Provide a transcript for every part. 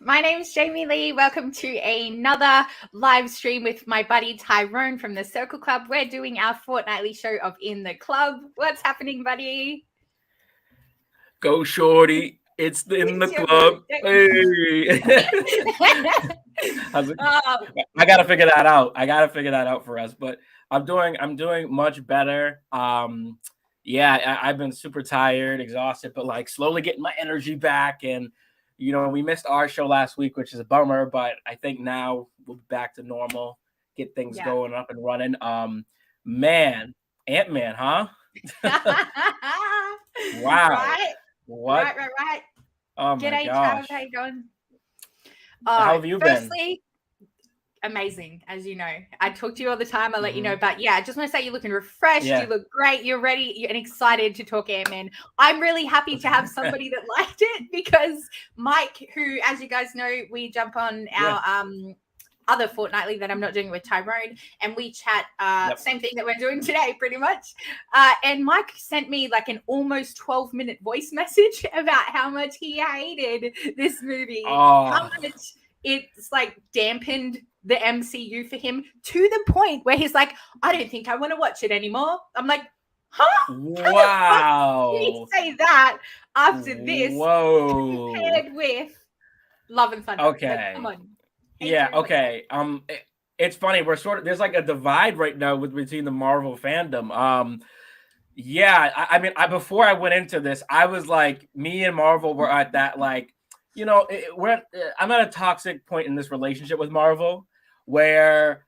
My name's Jamie Lee. Welcome to another live stream with my buddy Tyrone from the Circle Club. We're doing our fortnightly show of In the Club. What's happening, buddy? Go, shorty. It's in the club. Hey. I gotta figure that out. I gotta figure that out for us. But I'm doing much better. Yeah, I've been super tired, exhausted, but like slowly getting my energy back. And we missed our show last week, which is a bummer. But I think now we'll be back to normal, get things going up and running. Man, Ant-Man, huh? Wow. Right? What? Right. Oh my G'day, gosh. Trav. How you going? How have you been? Amazing, as you know. I talk to you all the time. I'll let you know. But yeah, I just want to say you're looking refreshed. Yeah. You look great. You're ready and excited to talk Ant-Man. I'm really happy to have somebody that liked it because Mike, who, as you guys know, we jump on our other fortnightly that I'm not doing with Tyrone, and we chat same thing that we're doing today pretty much, and Mike sent me like an almost 12-minute voice message about how much he hated this movie, how much it's like dampened the MCU for him to the point where he's like, I don't think I want to watch it anymore. I'm like, huh? Wow. Can you say that after this? Whoa. Compared with Love and Thunder. Okay. Like, come on. Yeah, okay. It's funny. We're there's like a divide right now between the Marvel fandom. Yeah, I mean, before I went into this, I was like, me and Marvel were at that, like, I'm at a toxic point in this relationship with Marvel where,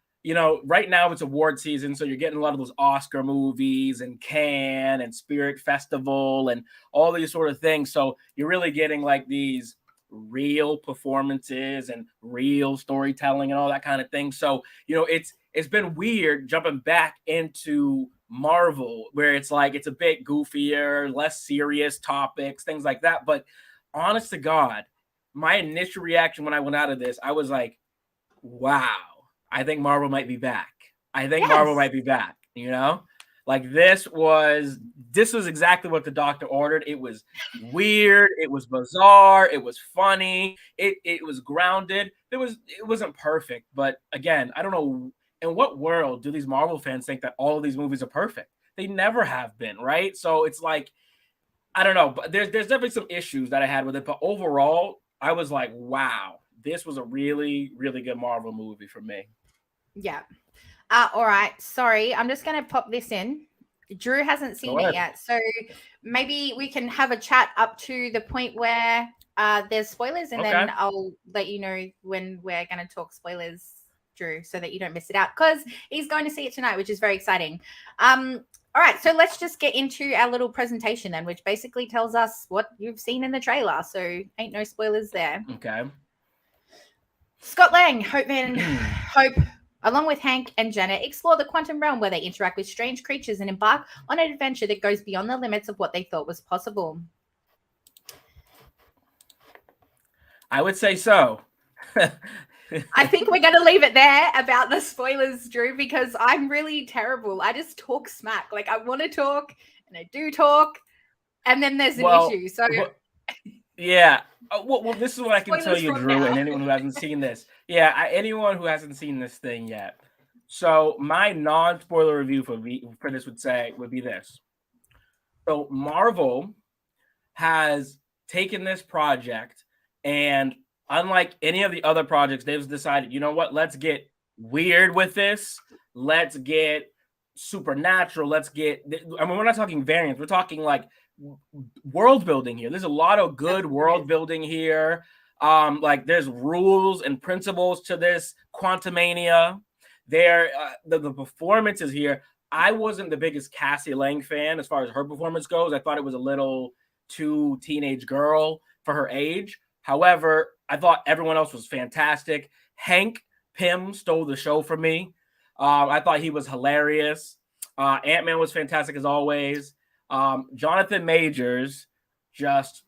right now it's award season. So you're getting a lot of those Oscar movies and Cannes and Spirit Festival and all these sort of things. So you're really getting like these real performances and real storytelling and all that kind of thing. So, it's been weird jumping back into Marvel where it's like it's a bit goofier, less serious topics, things like that. But honest to God, my initial reaction when I went out of this, I was like, wow, I think Marvel might be back. Marvel might be back, Like this was exactly what the doctor ordered. It was weird. It was bizarre. It was funny. It was grounded. It wasn't perfect. But again, I don't know in what world do these Marvel fans think that all of these movies are perfect? They never have been, right? So it's like, I don't know, but there's definitely some issues that I had with it. But overall, I was like, wow, this was a really, really good Marvel movie for me. Yeah. All right. Sorry. I'm just going to pop this in. Drew hasn't seen it yet. So maybe we can have a chat up to the point where there's spoilers. And then I'll let you know when we're going to talk spoilers, Drew, so that you don't miss it out. Because he's going to see it tonight, which is very exciting. All right. So let's just get into our little presentation then, which basically tells us what you've seen in the trailer. So ain't no spoilers there. Okay. Scott Lang, Hope, along with Hank and Janet, explore the quantum realm where they interact with strange creatures and embark on an adventure that goes beyond the limits of what they thought was possible. I would say so. I think we're going to leave it there about the spoilers, Drew, because I'm really terrible. I just talk smack. Like, I want to talk, and I do talk, and then there's an issue. So... Yeah. Well, this is what I can tell you, Drew, and anyone who hasn't seen this. Yeah, anyone who hasn't seen this thing yet. So my non-spoiler review for this would be this. So Marvel has taken this project, and unlike any of the other projects, they've decided, you know what? Let's get weird with this. Let's get supernatural. We're not talking variants. We're talking like world building here. There's a lot of good world building here. Like there's rules and principles to this Quantumania. The performances here. I wasn't the biggest Cassie Lang fan as far as her performance goes. I thought it was a little too teenage girl for her age. However, I thought everyone else was fantastic. Hank Pym stole the show for me. I thought he was hilarious. Ant-Man was fantastic as always. Jonathan Majors, just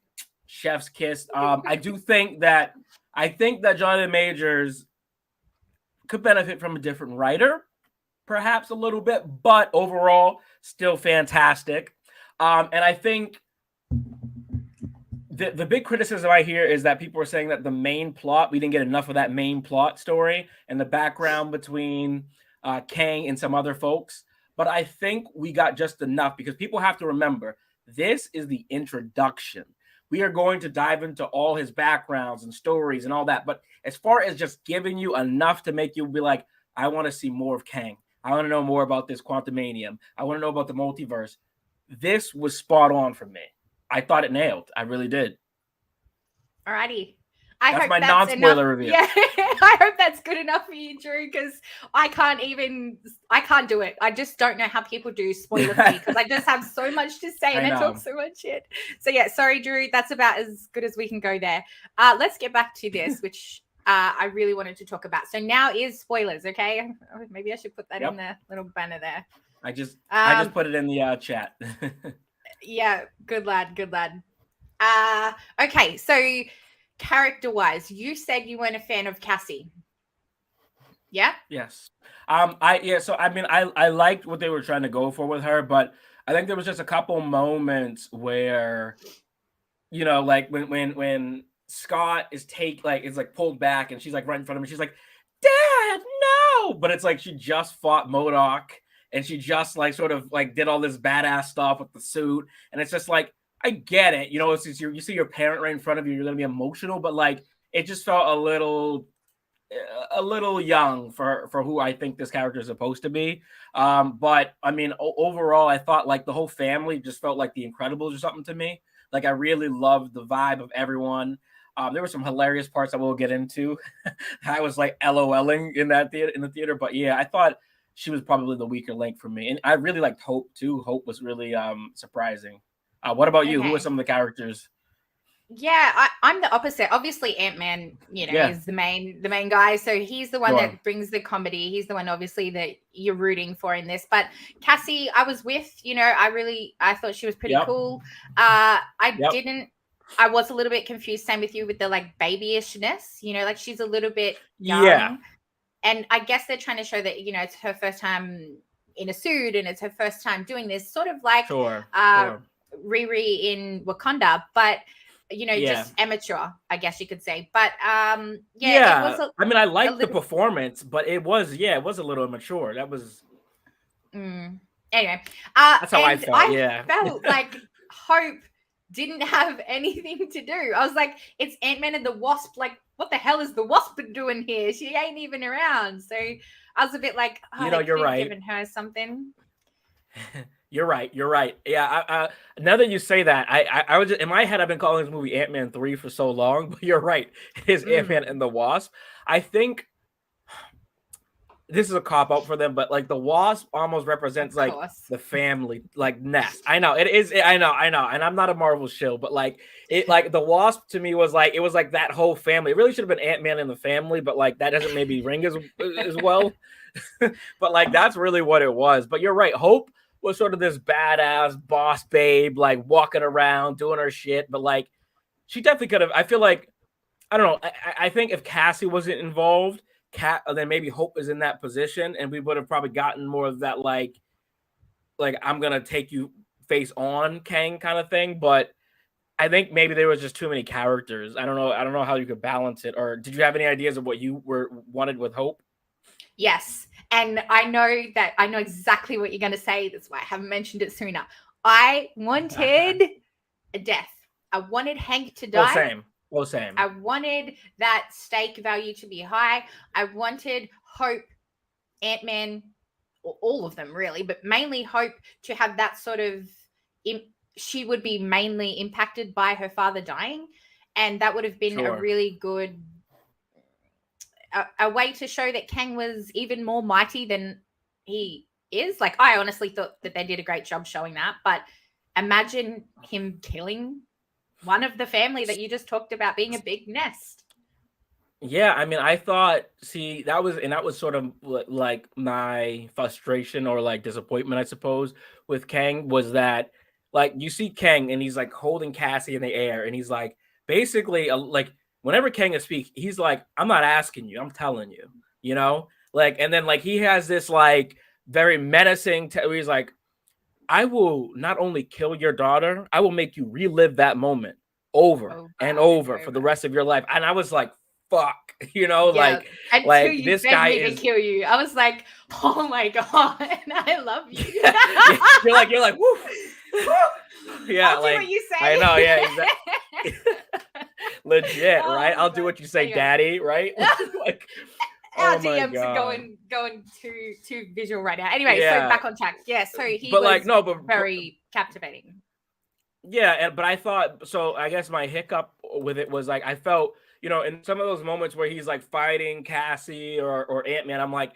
chef's kiss. I think that Jonathan Majors could benefit from a different writer, perhaps a little bit, but overall, still fantastic. And I think the big criticism I hear is that people are saying that the main plot, we didn't get enough of that main plot story and the background between Kang and some other folks. But I think we got just enough, because people have to remember, this is the introduction. We are going to dive into all his backgrounds and stories and all that. But as far as just giving you enough to make you be like, I want to see more of Kang. I want to know more about this Quantumania. I want to know about the multiverse. This was spot on for me. I thought it nailed. I really did. Alrighty. That's my non-spoiler review. Yeah, I hope that's good enough for you, Drew, because I can't do it. I just don't know how people do spoiler free, because I just have so much to say and I talk so much shit. So yeah, sorry, Drew. That's about as good as we can go there. Let's get back to this, which I really wanted to talk about. So now is spoilers, okay? Maybe I should put that in the little banner there. I just put it in the chat. Yeah, good lad. Okay, so character-wise, you said you weren't a fan of Cassie. Yeah? Yes. So I mean, I liked what they were trying to go for with her, but I think there was just a couple moments where, you know, like when Scott is pulled back and she's like right in front of him, she's like, Dad, no! But it's like she just fought MODOK and she just like sort of like did all this badass stuff with the suit, and it's just like, I get it, you know, it's just you see your parent right in front of you, you're gonna be emotional, but like it just felt a little young for who I think this character is supposed to be. But I mean, overall, I thought like the whole family just felt like The Incredibles or something to me. Like I really loved the vibe of everyone. There were some hilarious parts that we'll get into. I was like LOLing in the theater, but yeah, I thought she was probably the weaker link for me, and I really liked Hope too. Hope was really surprising. What about you? Who are some of the characters? Yeah, I'm the opposite. Obviously, Ant-Man, is the main guy. So he's the one that brings the comedy. He's the one, obviously, that you're rooting for in this. But Cassie, I was with. I thought she was pretty cool. I was a little bit confused. Same with you with the like babyishness. Like she's a little bit young. Yeah. And I guess they're trying to show that it's her first time in a suit and it's her first time doing this, sort of like Riri in Wakanda, but just amateur, I guess you could say. But it was I mean, I liked the performance, but it was a little immature. That was anyway. That's how I felt. I felt like Hope didn't have anything to do. I was like, it's Ant-Man and the Wasp. Like, what the hell is the Wasp doing here? She ain't even around. So I was a bit like, you're right. Giving her something. You're right. Yeah. Now that you say that, I was in my head, I've been calling this movie Ant-Man 3 for so long, but you're right. It is Ant-Man and the Wasp. I think this is a cop out for them, but like the Wasp almost represents like the family, like nest. I know it is. I know. And I'm not a Marvel shill, but like it, like the Wasp to me was like, it was like that whole family. It really should have been Ant-Man and the family, but like that doesn't maybe ring as well. But like, that's really what it was. But you're right. Hope was sort of this badass boss babe, like walking around doing her shit. But like, she definitely could have. I feel like, I don't know. I think if Cassie wasn't involved, then maybe Hope is in that position, and we would have probably gotten more of that like I'm gonna take you face on Kang kind of thing. But I think maybe there was just too many characters. I don't know how you could balance it. Or did you have any ideas of what you wanted with Hope? Yes. And I know exactly what you're going to say. That's why I haven't mentioned it sooner. I wanted a death. I wanted Hank to die. Same. I wanted that stake value to be high. I wanted Hope, Ant-Man, or all of them really, but mainly Hope to have that sort of, she would be mainly impacted by her father dying. And that would have been a really good a way to show that Kang was even more mighty than he is. Like, I honestly thought that they did a great job showing that, but imagine him killing one of the family that you just talked about being a big nest. Yeah, I mean, I thought, that was sort of like my frustration or like disappointment, I suppose, with Kang, was that like you see Kang and he's like holding Cassie in the air and he's like basically like, whenever Kang speaks, he's like, I'm not asking you, I'm telling you, like, and then like he has this like very menacing, he's like, I will not only kill your daughter, I will make you relive that moment over and over for the rest of your life. And I was like, fuck, you know, like you this begged guy me to kill you. I was like, oh my God, I love you. You're like, woo. Yeah, I'll do what you say. I know, yeah, exactly. Legit, right? I'll do what you say, daddy, right? Like, our DMs are going too visual right now. Anyway, so back on track. Yeah, so he was very captivating. Yeah, but I thought, so I guess my hiccup with it was like, I felt, you know, in some of those moments where he's like fighting Cassie or Ant-Man, I'm like,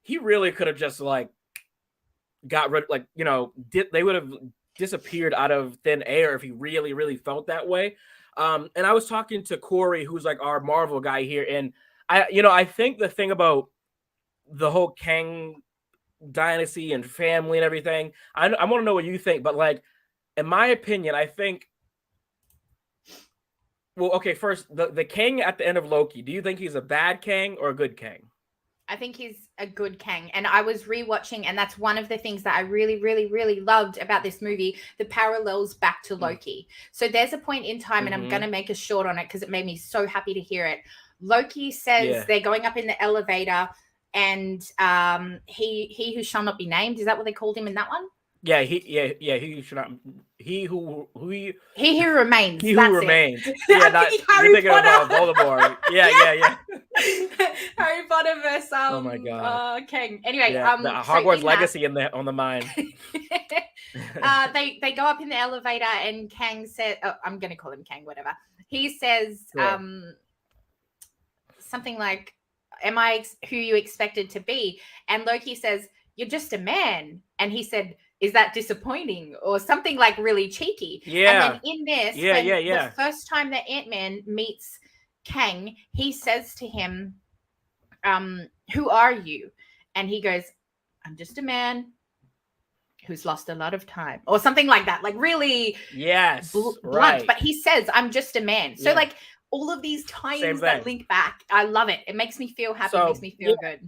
he really could have just like got rid, like, you know, they would have disappeared out of thin air if he really, really felt that way. And I was talking to Corey, who's like our Marvel guy here, and I think the thing about the whole Kang dynasty and family and everything, I want to know what you think, but like, in my opinion, I think, well, okay, first, the Kang at the end of Loki, do you think he's a bad Kang or a good Kang? I think he's a good Kang. And I was rewatching, and that's one of the things that I really, really, really loved about this movie, the parallels back to Loki. So there's a point in time, and I'm going to make a short on it because it made me so happy to hear it. Loki says they're going up in the elevator, and he who shall not be named, is that what they called him in that one? Yeah, he should not. He who remains. He who remains. Yeah, you're thinking about Voldemort. Yeah. Harry Potter versus oh my God, Kang. Anyway, the Hogwarts Legacy on the mind. They go up in the elevator, and Kang says, I'm going to call him Kang, whatever. He says something like, "Am I who you expected to be?" And Loki says, "You're just a man." And he said, "Is that disappointing?" Or something like really cheeky. Yeah. And then in this, the first time that Ant-Man meets Kang, he says to him, "Who are you?" And he goes, "I'm just a man who's lost a lot of time," or something like that. Like really blunt. But he says, "I'm just a man." So like all of these tie-ins that link back, I love it. It makes me feel happy. It makes me feel good.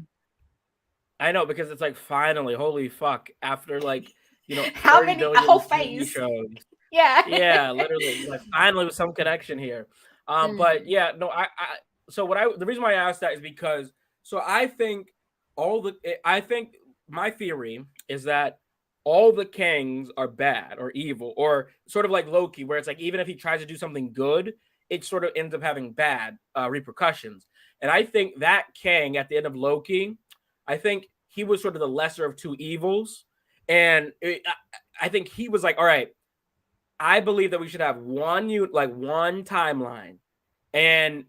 I know, because it's like, finally, holy fuck, after like, you know, how many whole phase shows. Yeah, literally, like, finally with some connection here. But yeah, no, so the reason why I asked that is because, so I think my theory is that all the Kangs are bad or evil, or sort of like Loki, where it's like, even if he tries to do something good, it sort of ends up having bad repercussions. And I think that Kang at the end of Loki, I think he was sort of the lesser of two evils. And I think he was like, all right, I believe that we should have one timeline. And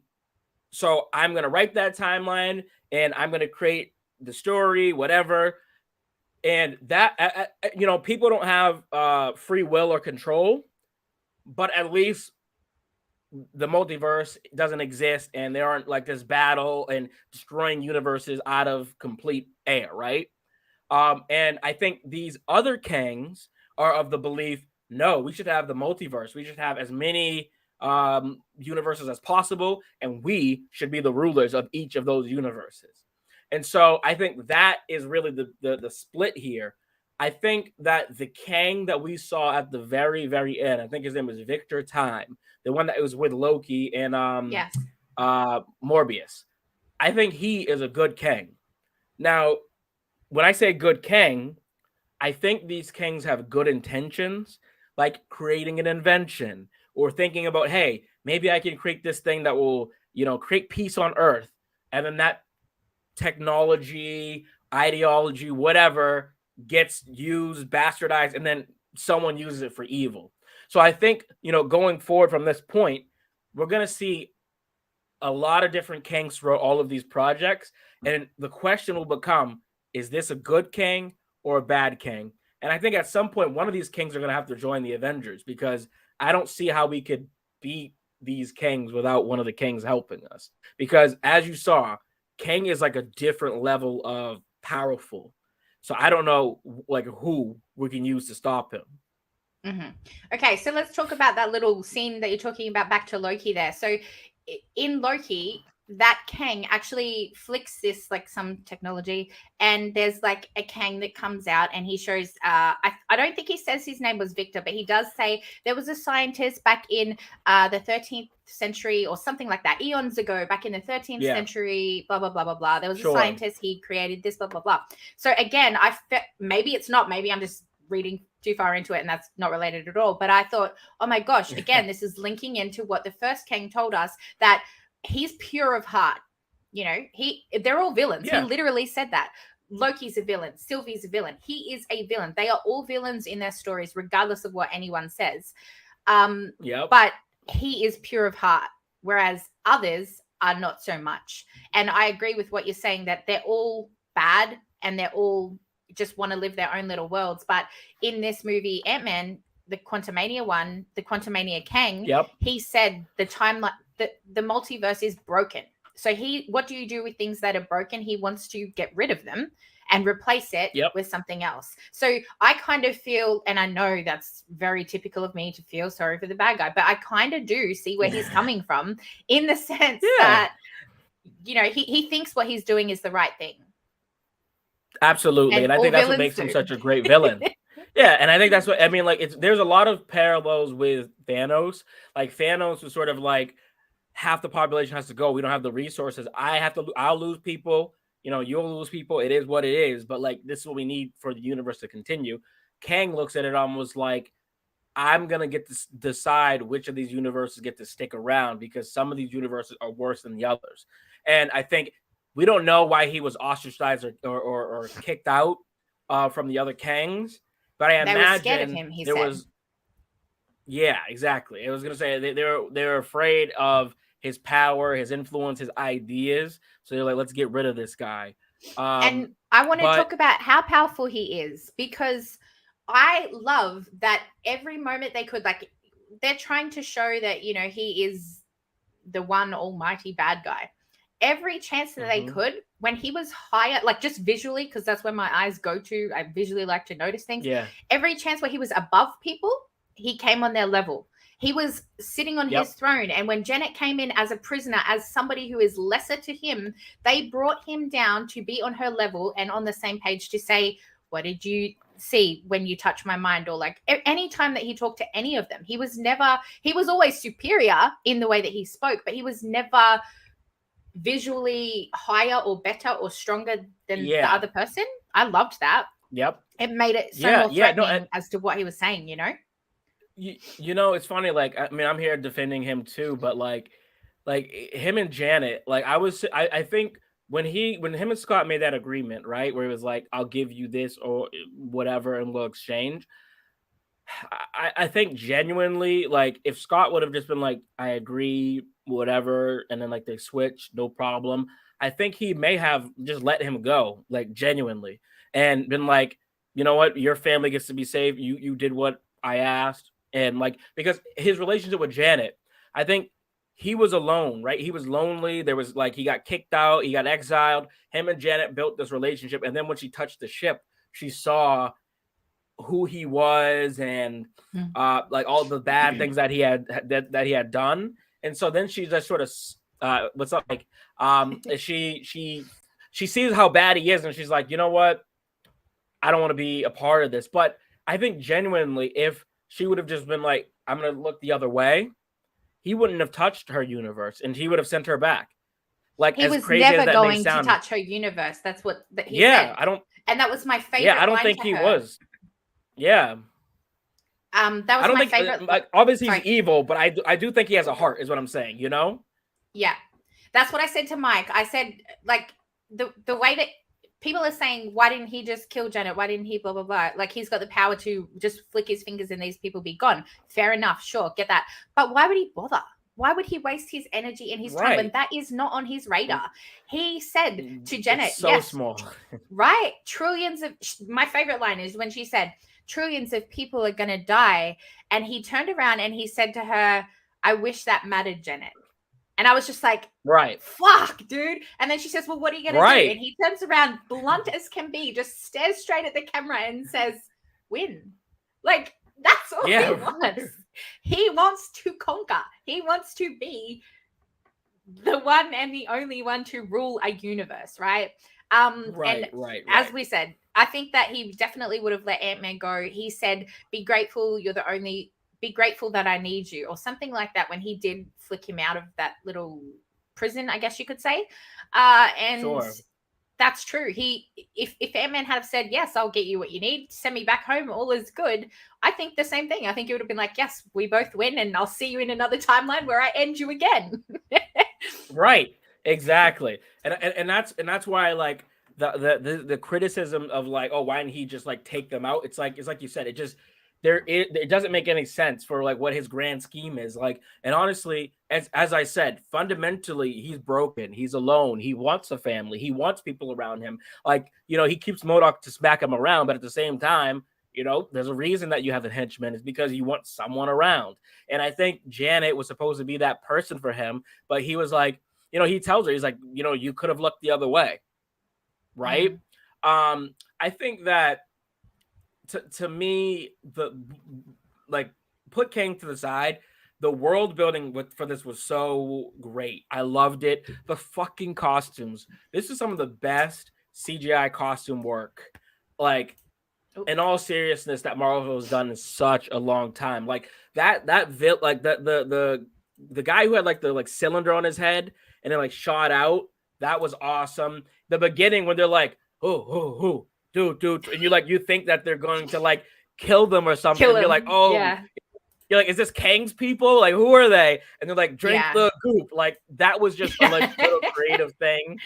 so I'm going to write that timeline, and I'm going to create the story, whatever. And that, you know, people don't have free will or control, but at least the multiverse doesn't exist, and there aren't like this battle and destroying universes out of complete air, right? And I think these other Kangs are of the belief, no, we should have the multiverse. We should have as many universes as possible, and we should be the rulers of each of those universes. And so I think that is really the split here. I think that the Kang that we saw at the very, very end, I think his name was Victor Time, the one that was with Loki and Morbius. I think he is a good Kang. Now, when I say good Kang, I think these Kangs have good intentions, like creating an invention or thinking about, hey, maybe I can create this thing that will, you know, create peace on Earth. And then that technology, ideology, whatever, gets used, bastardized, and then someone uses it for evil. So I think, you know, going forward from this point, we're going to see a lot of different Kangs throughout all of these projects. And the question will become, is this a good Kang or a bad Kang? And I think at some point, one of these Kangs are going to have to join the Avengers, because I don't see how we could beat these Kangs without one of the Kangs helping us. Because as you saw, Kang is like a different level of powerful. So I don't know like who we can use to stop him. Okay, so let's talk about that little scene that you're talking about back to Loki there. So in Loki, that Kang actually flicks this, like, some technology, and there's like a Kang that comes out and he shows I don't think he says his name was Victor, but he does say there was a scientist back in the 13th century or something like that, eons ago, back in the 13th century, blah blah blah blah blah. There was a scientist, he created this, blah blah blah. So again, maybe it's not, maybe I'm just reading too far into it and that's not related at all, but I thought, oh my gosh, again, this is linking into what the first Kang told us, that he's pure of heart. You know, they're all villains. He literally said that. Loki's a villain. Sylvie's a villain. He is a villain. They are all villains in their stories, regardless of what anyone says. But he is pure of heart, whereas others are not so much. And I agree with what you're saying, that they're all bad and they're all just want to live their own little worlds. But in this movie, Ant-Man, the Quantumania one, the Quantumania Kang, he said the timeline, the multiverse is broken. So what do you do with things that are broken? He wants to get rid of them and replace it with something else. So I kind of feel, and I know that's very typical of me to feel sorry for the bad guy, but I kind of do see where he's coming from, in the sense that, you know, he thinks what he's doing is the right thing. Absolutely. And I think that's what makes him such a great villain. And I think that's what I mean. Like, there's a lot of parallels with Thanos. Like, Thanos was sort of like, half the population has to go. We don't have the resources. I'll lose people. You know, you'll lose people. It is what it is. But like, this is what we need for the universe to continue. Kang looks at it almost like, I'm going to get to decide which of these universes get to stick around, because some of these universes are worse than the others. And I think we don't know why he was ostracized or kicked out from the other Kangs. But I imagine they were scared of him, he said. Yeah, exactly. I was going to say they're afraid of his power, his influence, his ideas. So they're like, let's get rid of this guy. And I want to talk about how powerful he is, because I love that every moment they could, like, they're trying to show that, you know, he is the one almighty bad guy. Every chance that they could, when he was higher, like, just visually, because that's where my eyes go to. I visually like to notice things. Every chance where he was above people, he came on their level. He was sitting on his throne. And when Janet came in as a prisoner, as somebody who is lesser to him, they brought him down to be on her level and on the same page to say, what did you see when you touch my mind? Or like, any time that he talked to any of them, he was always superior in the way that he spoke, but he was never visually higher or better or stronger than the other person. I loved that. It made it so more threatening as to what he was saying, you know? You know, it's funny. Like, I mean, I'm here defending him too, but like him and Janet, like, I think when him and Scott made that agreement, right, where it was like, I'll give you this or whatever and we'll exchange. I think genuinely, like, if Scott would have just been like, I agree, whatever, and then like they switch, no problem, I think he may have just let him go, like, genuinely, and been like, you know what, your family gets to be safe. You did what I asked. And like, because his relationship with Janet, I think he was alone, right? He was lonely. There was like, he got kicked out, he got exiled. Him and Janet built this relationship. And then when she touched the ship, she saw who he was and like all the bad things that he had done. And so then she just sort of what's up, like she sees how bad he is, and she's like, you know what? I don't want to be a part of this. But I think genuinely, if she would have just been like, I'm going to look the other way, he wouldn't have touched her universe and he would have sent her back. Like, he was never going to touch her universe. That's what he said. And that was my favorite. Yeah, I don't think he was. Yeah. That was my favorite. Like, obviously he's evil, but I do think he has a heart, is what I'm saying, you know? Yeah. That's what I said to Mike. I said, like, the way that people are saying, why didn't he just kill Janet? Why didn't he blah, blah, blah? Like, he's got the power to just flick his fingers and these people be gone. Fair enough. Sure. Get that. But why would he bother? Why would he waste his energy and his time when that is not on his radar? He said to Janet, it's so small. Right. Trillions of, my favorite line is when she said, trillions of people are going to die. And he turned around and he said to her, I wish that mattered, Janet. And I was just like, fuck, dude. And then she says, well, what are you going to do? And he turns around, blunt as can be, just stares straight at the camera and says, win. Like, that's all he wants. He wants to conquer. He wants to be the one and the only one to rule a universe, right? Right. As we said, I think that he definitely would have let Ant-Man go. He said, be grateful be grateful that I need you, or something like that, when he did flick him out of that little prison, I guess you could say. And Sure. that's true. If Ant-Man had said, yes, I'll get you what you need, send me back home, all is good, I think the same thing. I think it would have been like, yes, we both win, and I'll see you in another timeline where I end you again. Right. Exactly. And that's why, like, the criticism of like, oh, why didn't he just like take them out? It's like you said, it doesn't make any sense for like what his grand scheme is like. And honestly, as I said, fundamentally he's broken. He's alone. He wants a family. He wants people around him. Like, he keeps MODOK to smack him around, but at the same time, there's a reason that you have a henchman. Is because you want someone around. And I think Janet was supposed to be that person for him, but he was like, he tells her, he's like, you could have looked the other way. Right. I think that to me, put Kang to the side, the world building for this was so great. I loved it. The fucking costumes. This is some of the best CGI costume work, like, in all seriousness, that Marvel has done in such a long time. Like the guy who had like the cylinder on his head and then like shot out, that was awesome. The beginning when they're like, oh, dude, and you think that they're going to like kill them or something. You're like, oh, yeah. You're like, is this Kang's people? Like, who are they? And they're like, drink the goop. Like, that was just a like little creative thing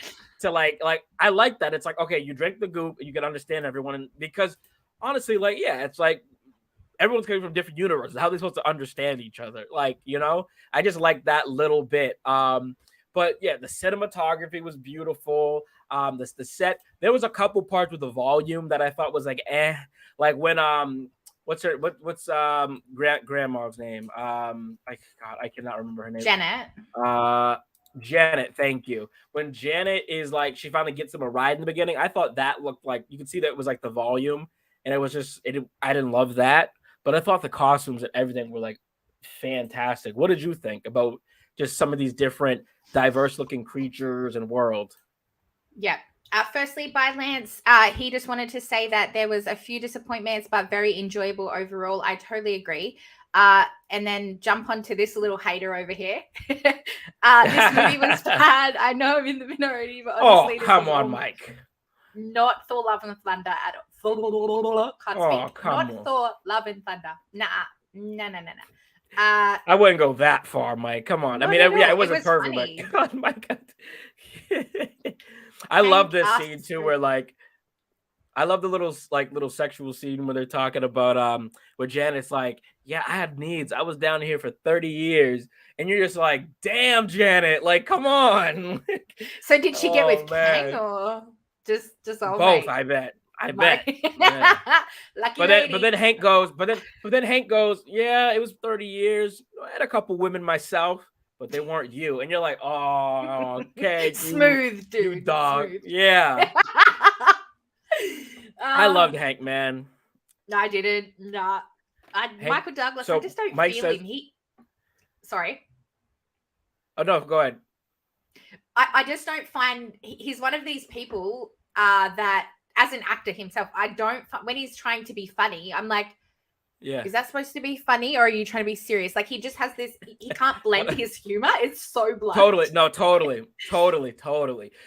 to like I like that. It's like, okay, you drink the goop, you can understand everyone, because honestly, like, yeah, it's like everyone's coming from different universes. How are they supposed to understand each other? Like, I just like that little bit. But yeah, the cinematography was beautiful. The set, there was a couple parts with the volume that I thought was like, like when what's grandma's name? I cannot remember her name. Janet, thank you. When Janet is like, she finally gets him a ride in the beginning, I thought that looked like, you could see that it was like the volume, and it was just, I didn't love that, but I thought the costumes and everything were like fantastic. What did you think about just some of these different diverse looking creatures and world? Yeah. Firstly, by Lance, he just wanted to say that there was a few disappointments, but very enjoyable overall. I totally agree. And then jump onto this little hater over here. This movie was bad. I know I'm in the minority, but honestly, come on, Mike. Not Thor: Love and Thunder at all. Can't speak. Not on. Thor: Love and Thunder. No. I wouldn't go that far, Mike. Come on. I mean, yeah, it wasn't perfect, funny. But God, my God. I love this scene too, where like, I love the little sexual scene where they're talking about where Janet's like, yeah, I had needs. I was down here for 30 years. And you're just like, damn, Janet, like, come on. So did she get with Kang or just old both, mate? I bet. Yeah. Lucky but then Hank goes, yeah, it was 30 years. I had a couple women myself, but they weren't you. And you're like, oh, okay. Smooth, dude. You dog. Smooth. Yeah. I loved Hank, man. I didn't. Nah. Michael Douglas, I just don't feel him. Sorry. Oh, no, go ahead. I just don't find, he's one of these people that, as an actor himself, when he's trying to be funny, I'm like, yeah, is that supposed to be funny, or are you trying to be serious? Like, he just has this, he can't blend his humor. It's so blunt. Totally.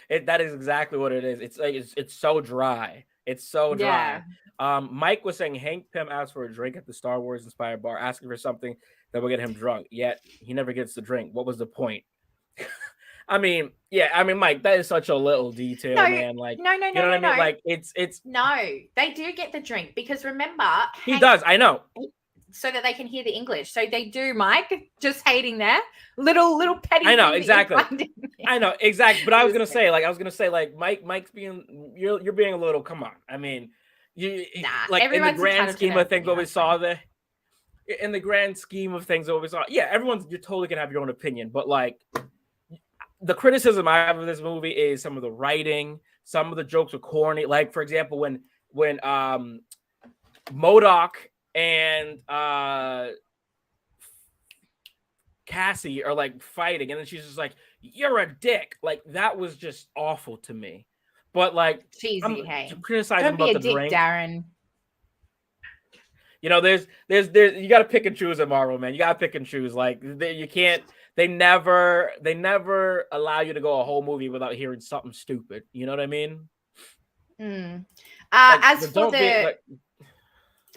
That is exactly what it is. It's like, it's so dry. It's so dry. Yeah. Mike was saying Hank Pym asked for a drink at the Star Wars inspired bar, asking for something that will get him drunk, yet he never gets the drink. What was the point? I mean, Mike, that is such a little detail, man. Like, no, you know what I mean? Like, it's no, they do get the drink, because remember, he does. I know, so that they can hear the English. So they do, Mike. Just hating there, little petty. I know exactly. I know exactly. But I was gonna say, like, Mike's being, you're being a little. Come on. I mean, like in the grand scheme of things, what we saw there. In the grand scheme of things, what we saw, yeah, you're totally gonna have your own opinion, but like. The criticism I have of this movie is some of the writing, some of the jokes are corny. Like, for example, when MODOK and Cassie are like fighting, and then she's just like, you're a dick. Like that was just awful to me. But like, cheesy. Hey, criticizing don't be about a the dick, drink. Darren. You know, there's you got to pick and choose at Marvel, man. You got to pick and choose. Like you can't. They never allow you to go a whole movie without hearing something stupid. You know what I mean? Like, as for the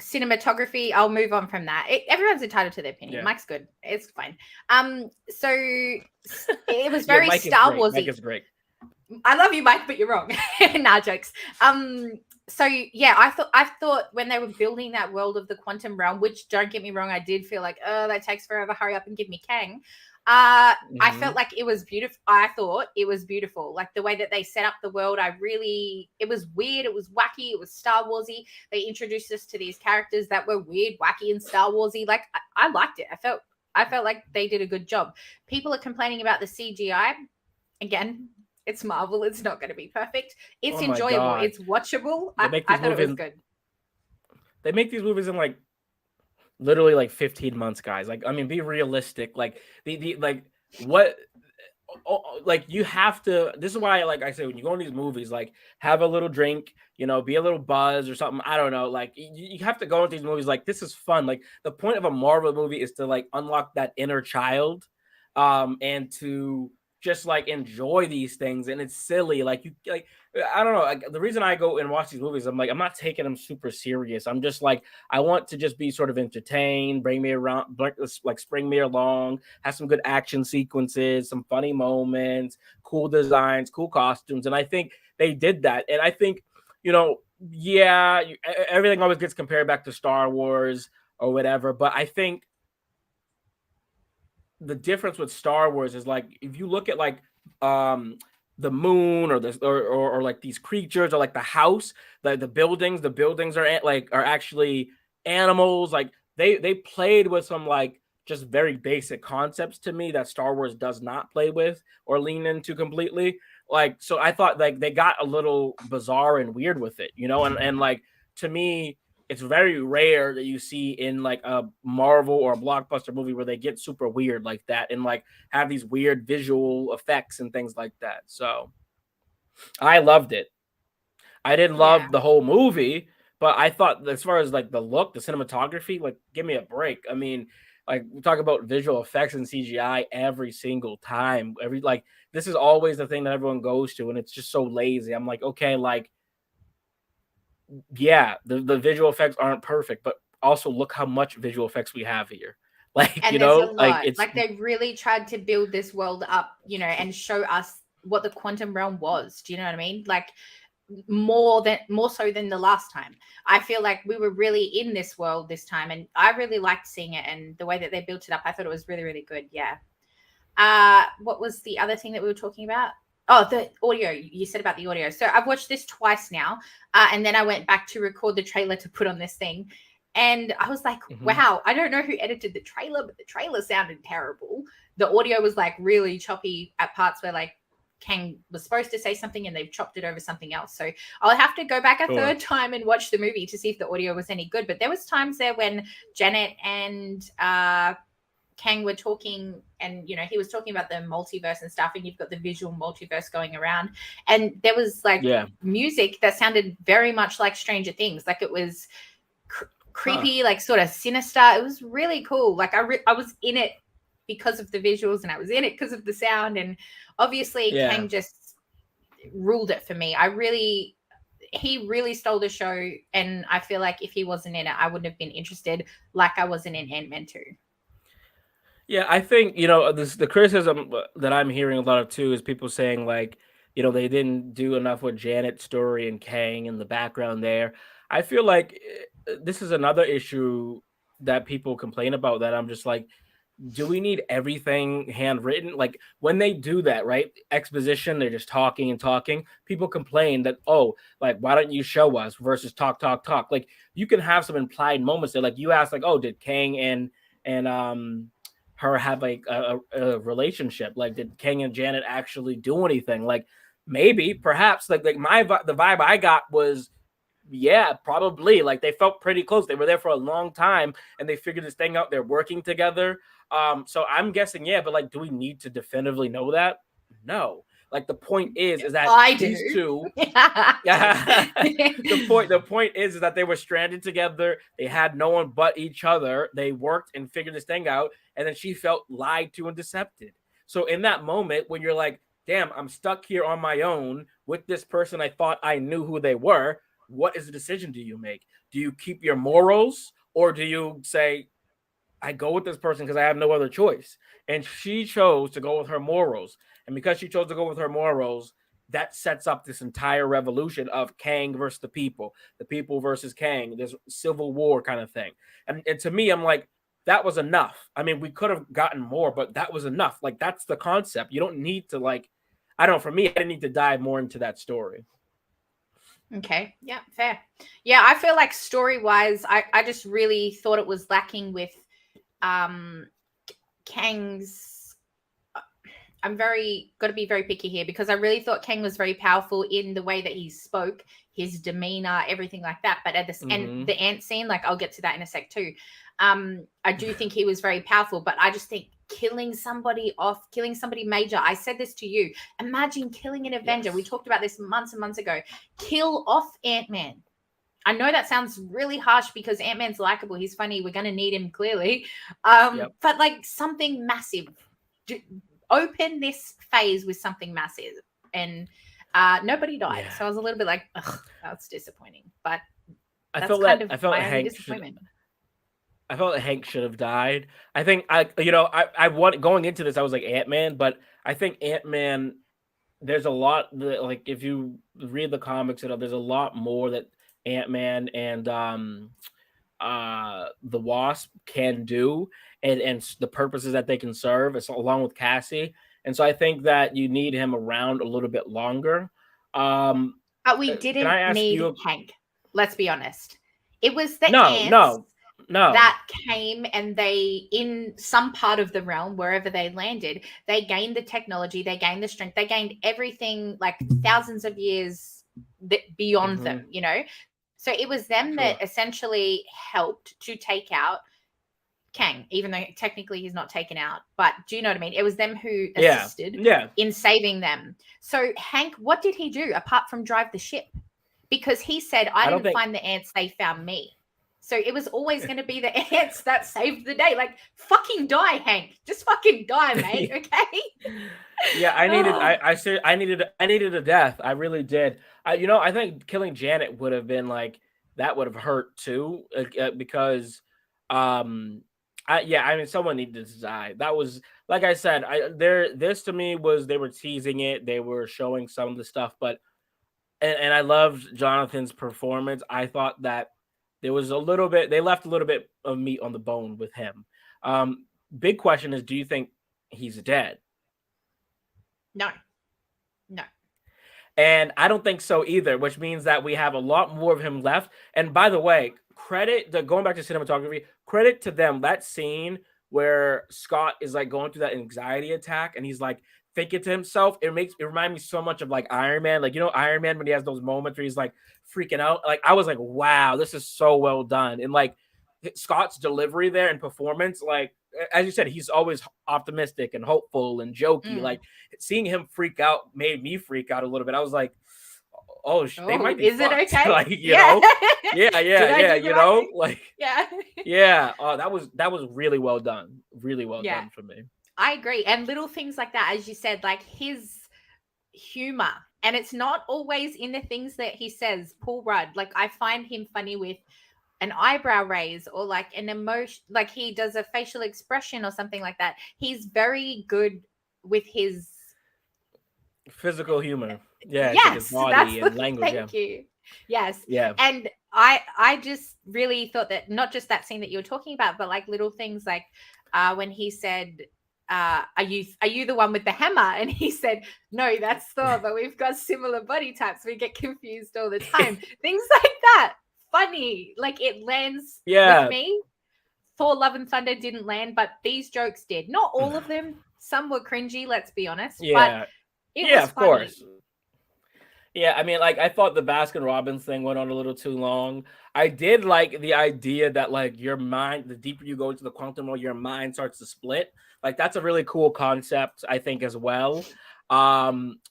cinematography, I'll move on from that. Everyone's entitled to their opinion. Yeah. Mike's good. It's fine. So it was very Star Warsy. Mike is great. I love you, Mike, but you're wrong. Nah, jokes. So yeah, I thought when they were building that world of the quantum realm, which don't get me wrong, I did feel like, oh, that takes forever. Hurry up and give me Kang. I felt like it was beautiful. I thought it was beautiful. Like the way that they set up the world, it was weird. It was wacky. It was Star Warsy. They introduced us to these characters that were weird, wacky, and Star Warsy. Like I liked it. I felt like they did a good job. People are complaining about the CGI. Again, it's Marvel. It's not going to be perfect. It's enjoyable. God. It's watchable. I thought it was good. They make these movies in like literally like 15 months, guys. Like, I mean, be realistic. Like the like what like you have to. This is why, like I say, when you go in these movies, like have a little drink, you know, be a little buzz or something. I don't know. Like you have to go into these movies like this is fun. Like the point of a Marvel movie is to like unlock that inner child, and to just like enjoy these things. And it's silly. Like you like I don't know. Like, the reason I go and watch these movies, I'm like, I'm not taking them super serious. I'm just like, I want to just be sort of entertained, bring me around, like spring me along, have some good action sequences, some funny moments, cool designs, cool costumes. And I think they did that. And I think, you know, yeah, everything always gets compared back to Star Wars or whatever. But I think the difference with Star Wars is like, if you look at like, the moon or this or like these creatures or like the house, the buildings are actually animals. Like they played with some like just very basic concepts to me that Star Wars does not play with or lean into completely. Like, so I thought like they got a little bizarre and weird with it, you know, and like to me, it's very rare that you see in like a Marvel or a blockbuster movie where they get super weird like that and like have these weird visual effects and things like that. So I loved it. I didn't love the whole movie, but I thought as far as like the look, the cinematography, like give me a break. I mean, like we talk about visual effects and CGI every single time. Like this is always the thing that everyone goes to, and it's just so lazy. I'm like, okay, like yeah, the visual effects aren't perfect, but also look how much visual effects we have here. Like, and you know, like it's like they really tried to build this world up, you know, and show us what the quantum realm was. Do you know what I mean? Like more so than the last time. I feel like we were really in this world this time, and I really liked seeing it and the way that they built it up. I thought it was really, really good. Yeah. What was the other thing that we were talking about? Oh, the audio. You said about the audio. So I've watched this twice now, and then I went back to record the trailer to put on this thing. And I was like, wow, I don't know who edited the trailer, but the trailer sounded terrible. The audio was like really choppy at parts where like Kang was supposed to say something and they've chopped it over something else. So I'll have to go back a third time and watch the movie to see if the audio was any good. But there was times there when Janet and Kang were talking, and you know, he was talking about the multiverse and stuff, and you've got the visual multiverse going around, and there was like music that sounded very much like Stranger Things, like it was creepy, like sort of sinister. It was really cool. Like I was in it because of the visuals, and I was in it because of the sound, and obviously Kang just ruled it for me. He really stole the show, and I feel like if he wasn't in it, I wouldn't have been interested like I wasn't in Ant-Man 2. Yeah, I think, you know, the criticism that I'm hearing a lot of too is people saying like, you know, they didn't do enough with Janet's story and Kang in the background there. I feel like this is another issue that people complain about, that I'm just like, do we need everything handwritten? Like when they do that, right? Exposition, they're just talking and talking. People complain that, oh, like, why don't you show us versus talk. Like you can have some implied moments there. Like you asked, like, oh, did Kang and her have like a relationship? Like did Kang and Janet actually do anything? Like maybe, perhaps, like the vibe I got was, yeah, probably. Like they felt pretty close. They were there for a long time and they figured this thing out. They're working together. So I'm guessing, yeah, but like, do we need to definitively know that? No. Like the point is that I these do. two. The point is that they were stranded together. They had no one but each other. They worked and figured this thing out, and then she felt lied to and decepted. So in that moment when you're like, damn, I'm stuck here on my own with this person I thought I knew who they were, what is the decision do you make? Do you keep your morals, or do you say, I go with this person because I have no other choice? And she chose to go with her morals. And because she chose to go with her morals, that sets up this entire revolution of Kang versus the people versus Kang, this civil war kind of thing. And to me, I'm like, that was enough. I mean, we could have gotten more, but that was enough. Like, that's the concept. You don't need to, like, I don't know, for me, I didn't need to dive more into that story. Okay. Yeah, fair. Yeah, I feel like story-wise, I just really thought it was lacking with Kang's. I'm got to be very picky here, because I really thought Kang was very powerful in the way that he spoke, his demeanor, everything like that. But at the and the ant scene, like, I'll get to that in a sec too. I do think he was very powerful, but I just think killing somebody major. I said this to you. Imagine killing an Avenger. Yes. We talked about this months and months ago. Kill off Ant-Man. I know that sounds really harsh because Ant-Man's likable. He's funny. We're going to need him clearly. But like something massive. Open this phase with something massive. And nobody died. Yeah. So I was a little bit like, ugh, that's disappointing. But I felt like Hank should have died. I think I want, going into this, I was like Ant-Man, but I think Ant-Man, there's a lot that, like, if you read the comics, there's a lot more that Ant-Man and the Wasp can do, and the purposes that they can serve, along with Cassie. And so I think that you need him around a little bit longer. But we didn't need Hank. Let's be honest. It was the ants that came, and they, in some part of the realm, wherever they landed, they gained the technology, they gained the strength, they gained everything, like thousands of years beyond them, So it was them that essentially helped to take out Kang, even though technically he's not taken out. But do you know what I mean? It was them who assisted in saving them. So Hank, what did he do apart from drive the ship? Because he said, I didn't find the ants, they found me. So it was always going to be the ants that saved the day. Like, fucking die, Hank. Just fucking die, mate. Okay. Yeah, I needed a death. I really did. I think killing Janet would have been like, that would have hurt too, because someone needed to die. That was, like I said, this to me was, they were teasing it, they were showing some of the stuff, but and I loved Jonathan's performance. I thought that they left a little bit of meat on the bone with him. Big question is, do you think he's dead? No. And I don't think so either, which means that we have a lot more of him left. And by the way, going back to cinematography, credit to them. That scene where Scott is like going through that anxiety attack and he's like thinking to himself, it reminds me so much of like Iron Man. Like, Iron Man, when he has those moments where he's like freaking out. Like, I was like, wow, this is so well done. And like Scott's delivery there and performance, like, as you said, he's always optimistic and hopeful and jokey. Like, seeing him freak out made me freak out a little bit. I was like, they might be. Is fucked. It okay? Like, Oh, that was really well done. Really well done for me. I agree. And little things like that, as you said, like his humor, and it's not always in the things that he says. Paul Rudd, like, I find him funny with an eyebrow raise or like an emotion, like he does a facial expression or something like that. He's very good with his physical humor. Yeah. Yes, like his body and language. Thank you. Yes. Yeah. And I just really thought that not just that scene that you were talking about, but like little things like when he said, are you the one with the hammer? And he said, no, that's Thor, but we've got similar body types. We get confused all the time. Things like that. Funny. Like, it lands with me. Thor Love and Thunder didn't land, but these jokes did. Not all of them. Some were cringy, let's be honest. Yeah. But it was funny. Course. Yeah, I mean, like, I thought the Baskin Robbins thing went on a little too long. I did like the idea that, like, your mind, the deeper you go into the quantum world, your mind starts to split. Like, that's a really cool concept, I think, as well.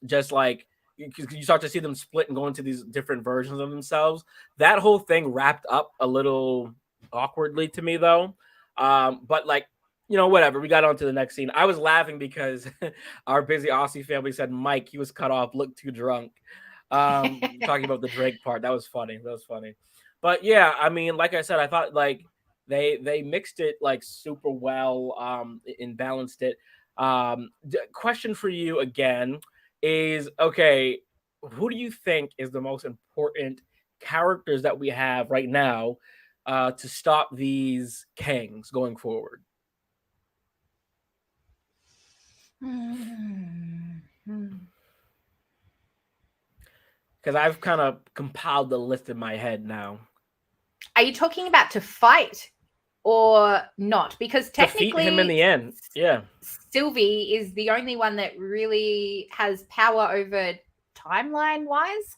Just like you start to see them split and go into these different versions of themselves. That whole thing wrapped up a little awkwardly to me, though. But like, whatever. We got on to the next scene. I was laughing because our busy Aussie family said Mike, he was cut off, looked too drunk. Talking about the Drake part. That was funny. But yeah, I mean, like I said, I thought like they mixed it like super well, and balanced it. Question for you again is, okay, who do you think is the most important characters that we have right now to stop these Kangs going forward? Because I've kind of compiled the list in my head now. Are you talking about to fight or not? Because technically, defeat him in the end. Yeah, Sylvie is the only one that really has power over timeline wise.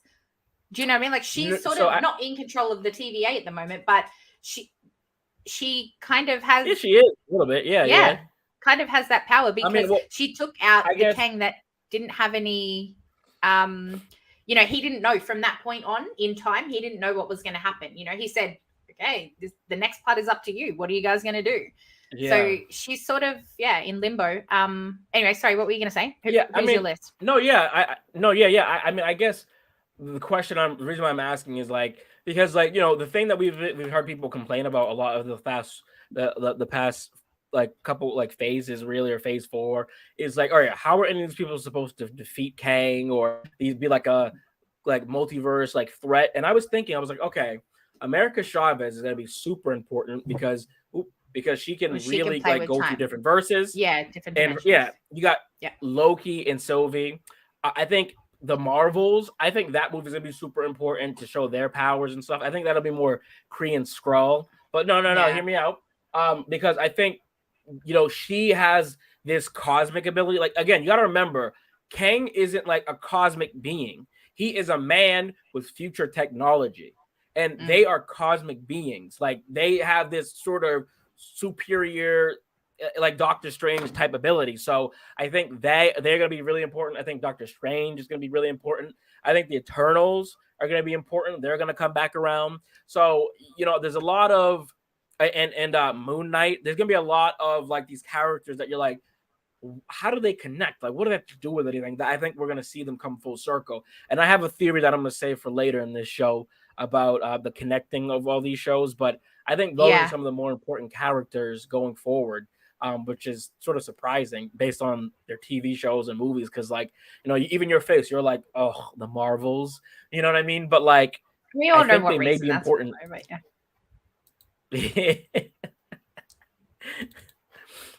Do you know what I mean? Like she's sort of not in control of the TVA at the moment, but she kind of has. Yeah, she is a little bit. Yeah. Kind of has that power because she took out the Kang that didn't have any. He didn't know from that point on in time. He didn't know what was going to happen. He said, "Okay, the next part is up to you. What are you guys going to do?" Yeah. So she's sort of in limbo. Anyway, sorry, what were you going to say? Who's your list? I mean, I guess the reason why I'm asking is like because like the thing that we've heard people complain about a lot of the past like couple like phases really, or phase 4 is like, all right, how are any of these people supposed to defeat Kang or these be like a multiverse like threat? And I was like, okay, America Chavez is going to be super important because she can really like go through different verses. Yeah, different dimensions. And you got Loki and Sylvie. I think the Marvels, I think that movie is going to be super important to show their powers and stuff. I think that'll be more Kree and Skrull. But no, hear me out. Because I think she has this cosmic ability. Like, again, you got to remember, Kang isn't like a cosmic being. He is a man with future technology, and they are cosmic beings. Like, they have this sort of superior, like Doctor Strange type ability. So I think they're going to be really important. I think Doctor Strange is going to be really important. I think the Eternals are going to be important. They're going to come back around. So, there's a lot of and Moon Knight, there's gonna be a lot of like these characters that you're like, how do they connect? Like, what do they have to do with anything? That I think we're gonna see them come full circle. And I have a theory that I'm gonna save for later in this show about the connecting of all these shows. But I think those are some of the more important characters going forward, which is sort of surprising based on their TV shows and movies. Because like, even your face, you're like, oh, the Marvels, you know what I mean? But like, we all know what may be important.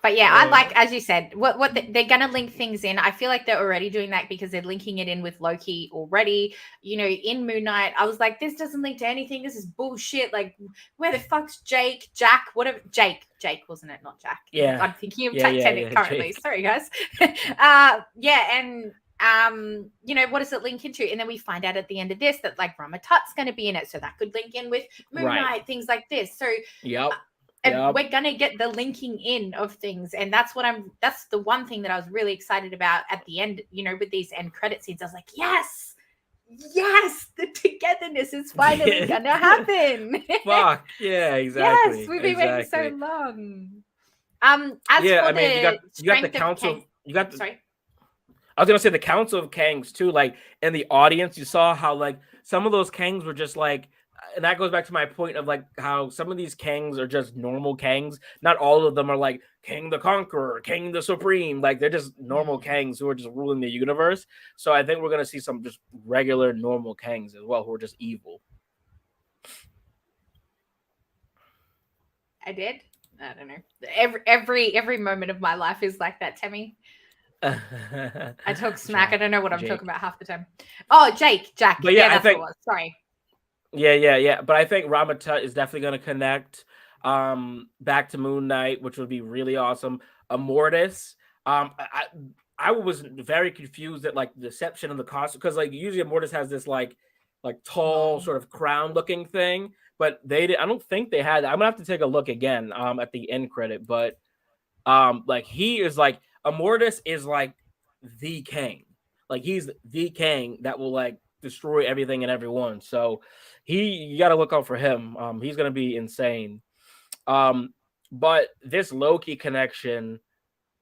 But I like, as you said, what they're gonna link things in. I feel like they're already doing that because they're linking it in with Loki already. In Moon Knight, I was like, this doesn't link to anything. This is bullshit. Like, where the fuck's Jack, whatever. Jake wasn't it? Not Jack. Yeah, I'm thinking of Titanic currently. Jake. Sorry, guys. And what does it link into? And then we find out at the end of this that like Ramatut's going to be in it, so that could link in with Moon Knight, things like this. So we're going to get the linking in of things, and that's the one thing that I was really excited about at the end. With these end credit scenes, I was like, yes, the togetherness is finally going to happen. Fuck yeah, exactly. Yes, we've been waiting so long. You got the council. Sorry. I was gonna say the Council of Kangs too, like in the audience, you saw how like some of those Kangs were just like, and that goes back to my point of like how some of these Kangs are just normal Kangs. Not all of them are like King the Conqueror, King the Supreme. Like they're just normal Kangs who are just ruling the universe. So I think we're gonna see some just regular normal Kangs as well who are just evil. I don't know. Every moment of my life is like that, Tammy. I talk smack. I don't know what I'm talking about half the time. Oh, Jack. But that's what it was. Sorry. Yeah. But I think Ramatut is definitely going to connect back to Moon Knight, which would be really awesome. Immortus. I was very confused at like the deception of the costume because like usually Immortus has this like tall sort of crown looking thing, but I don't think they had. I'm gonna have to take a look again at the end credit, but like he is like. Immortus is like the Kang. Like he's the Kang that will like destroy everything and everyone. So you got to look out for him. He's gonna be insane. But this Loki connection,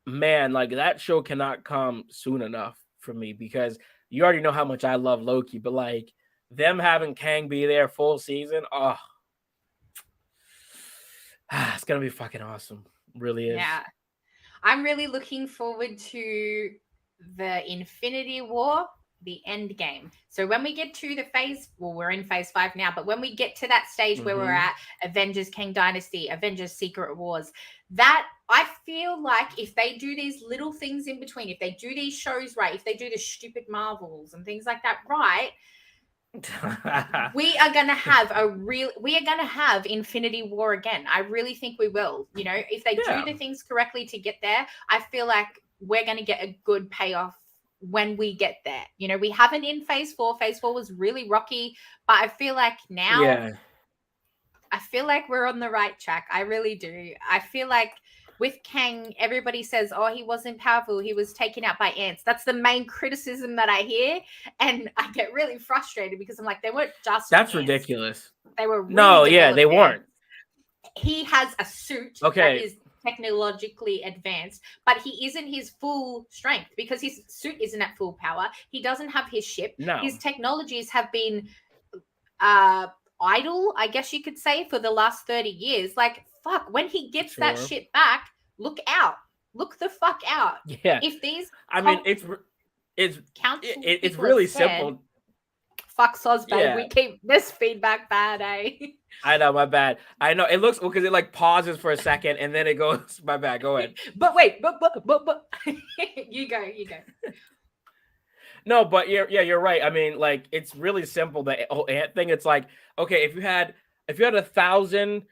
man, like that show cannot come soon enough for me because you already know how much I love Loki, but like them having Kang be there full season, it's gonna be fucking awesome. Really is. Yeah. I'm really looking forward to the Infinity War, the end game. So when we get to the phase, well, we're in phase 5 now, but when we get to that stage where we're at Avengers Kang Dynasty, Avengers Secret Wars, that I feel like if they do these little things in between, if they do these shows right, if they do the stupid Marvels and things like that right, we are going to have Infinity War again. I really think we will. You know, if they do the things correctly to get there, I feel like we're going to get a good payoff when we get there. You know, we haven't in phase 4. Phase 4 was really rocky, but I feel like now I feel like we're on the right track. I really do. I feel like with Kang, everybody says, oh, he wasn't powerful. He was taken out by ants. That's the main criticism that I hear. And I get really frustrated because I'm like, they weren't just That's ants. ridiculous. They were really they weren't. He has a suit that is technologically advanced, but he isn't his full strength because his suit isn't at full power. He doesn't have his ship. No. His technologies have been idle, I guess you could say, for the last 30 years. Like, fuck, when he gets that shit back, look out. Look the fuck out. Yeah. If these it's really simple. Fuck Soz, babe. We keep this feedback bad, eh? I know, my bad. I know it looks because it like pauses for a second and then it goes. My bad. Go ahead. But wait, but you go. No, but you're right. I mean, like it's really simple. The whole ant thing. It's like, okay, if you had 1,000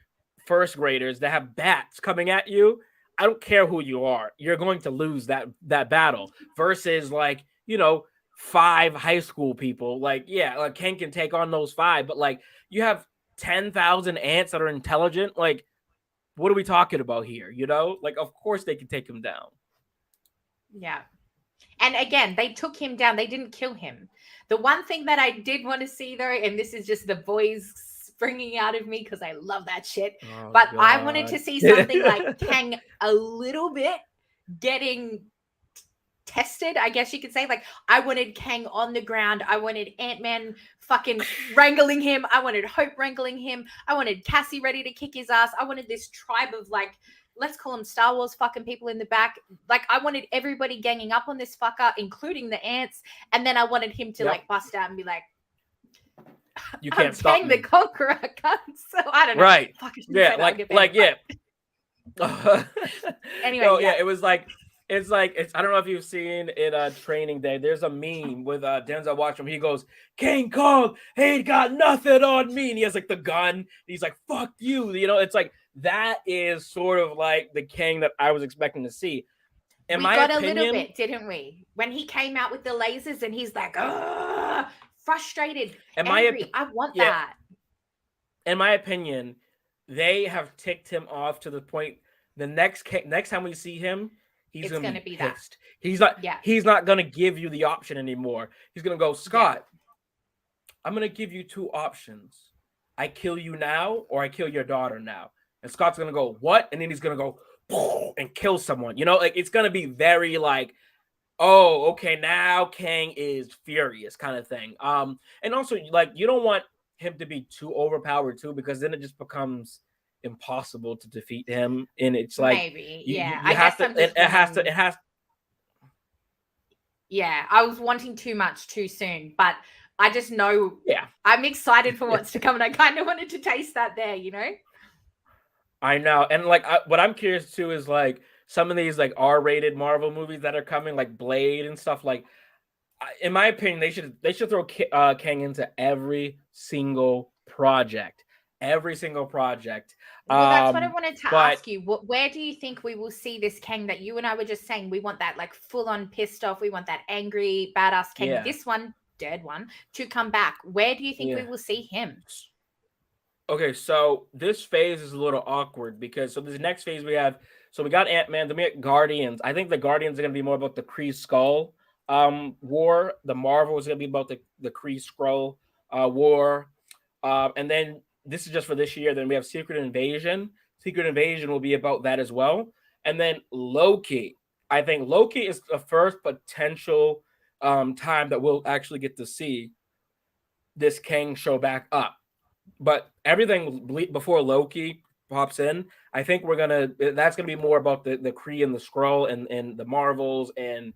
first graders that have bats coming at you, I don't care who you are, you're going to lose that battle. Versus like 5 high school people. Like Kang can take on those 5, but like you have 10,000 ants that are intelligent. Like, what are we talking about here? Like of course they can take him down. Yeah. And again, they took him down. They didn't kill him. The one thing that I did want to see, though, and this is just the boys springing out of me because I love that shit, but God. I wanted to see something like Kang a little bit getting tested, I guess you could say. Like, I wanted Kang on the ground. I wanted Ant-Man fucking wrangling him. I wanted Hope wrangling him. I wanted Cassie ready to kick his ass. I wanted this tribe of, like, let's call them Star Wars fucking people in the back. Like, I wanted everybody ganging up on this fucker, including the ants. And then I wanted him to like bust out and be like, you can't stop Kang the Conqueror. So I don't know. Right. Yeah. Anyway. No, it was like, it's I don't know if you've seen it Training Day. There's a meme with Denzel Washington. He goes, King Kong ain't got nothing on me. And he has like the gun. He's like, fuck you. It's like, that is sort of like the Kang that I was expecting to see. We got a little bit, didn't we? When he came out with the lasers and he's like, frustrated, angry. I want that. In my opinion, they have ticked him off to the point the next time we see him, he's going to be pissed. He's not going to give you the option anymore. He's going to go, Scott, I'm going to give you 2 options. I kill you now or I kill your daughter now. And Scott's going to go, what? And then he's going to go and kill someone. Like it's going to be very like, oh, okay, now Kang is furious kind of thing. And also, like, you don't want him to be too overpowered too, because then it just becomes impossible to defeat him. And it's like, maybe, I was wanting too much too soon, but I just know, I'm excited for what's to come, and I kind of wanted to taste that there, I know. And like what I'm curious too is like some of these like R-rated Marvel movies that are coming, like Blade and stuff. Like, in my opinion, they should throw Kang into every single project. Well, that's what I wanted to ask you. Where do you think we will see this Kang that you and I were just saying? We want that like full on pissed off. We want that angry badass Kang. Yeah. This one, dead one, to come back. Where do you think we will see him? Okay, so this phase is a little awkward because this next phase we got Ant-Man, then we got Guardians. I think the Guardians are going to be more about the Kree Skull war. The Marvel is going to be about the Kree Skrull war. And then this is just for this year. Then we have Secret Invasion. Secret Invasion will be about that as well. And then Loki. I think Loki is the first potential time that we'll actually get to see this Kang show back up. But everything before Loki pops in, I think that's gonna be more about the Kree and the Skrull and the Marvels and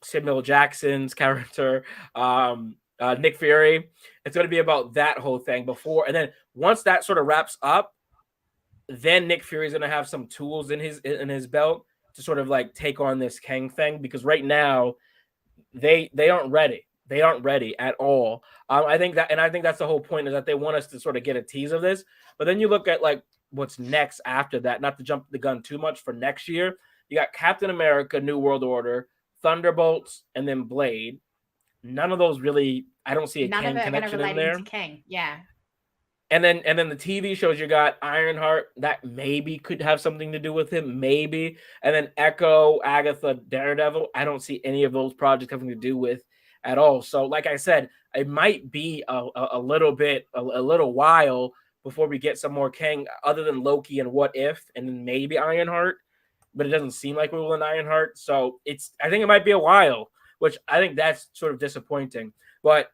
Samuel Jackson's character, Nick Fury. It's gonna be about that whole thing before, and then once that sort of wraps up, then Nick Fury's gonna have some tools in his belt to sort of like take on this Kang thing, because right now they aren't ready. They aren't ready at all. I think that's the whole point, is that they want us to sort of get a tease of this. But then you look at like what's next after that, not to jump the gun too much for next year. You got Captain America, New World Order, Thunderbolts, and then Blade. None of those really, I don't see a Kang connection in there. To Kang. Yeah. And then the TV shows, you got Ironheart, that maybe could have something to do with him, maybe. And then Echo, Agatha, Daredevil, I don't see any of those projects having to do with at all. So like I said, it might be a little while before we get some more Kang, other than Loki and What If, and then maybe Ironheart. But it doesn't seem like we will in Ironheart. So I think it might be a while, which I think that's sort of disappointing. But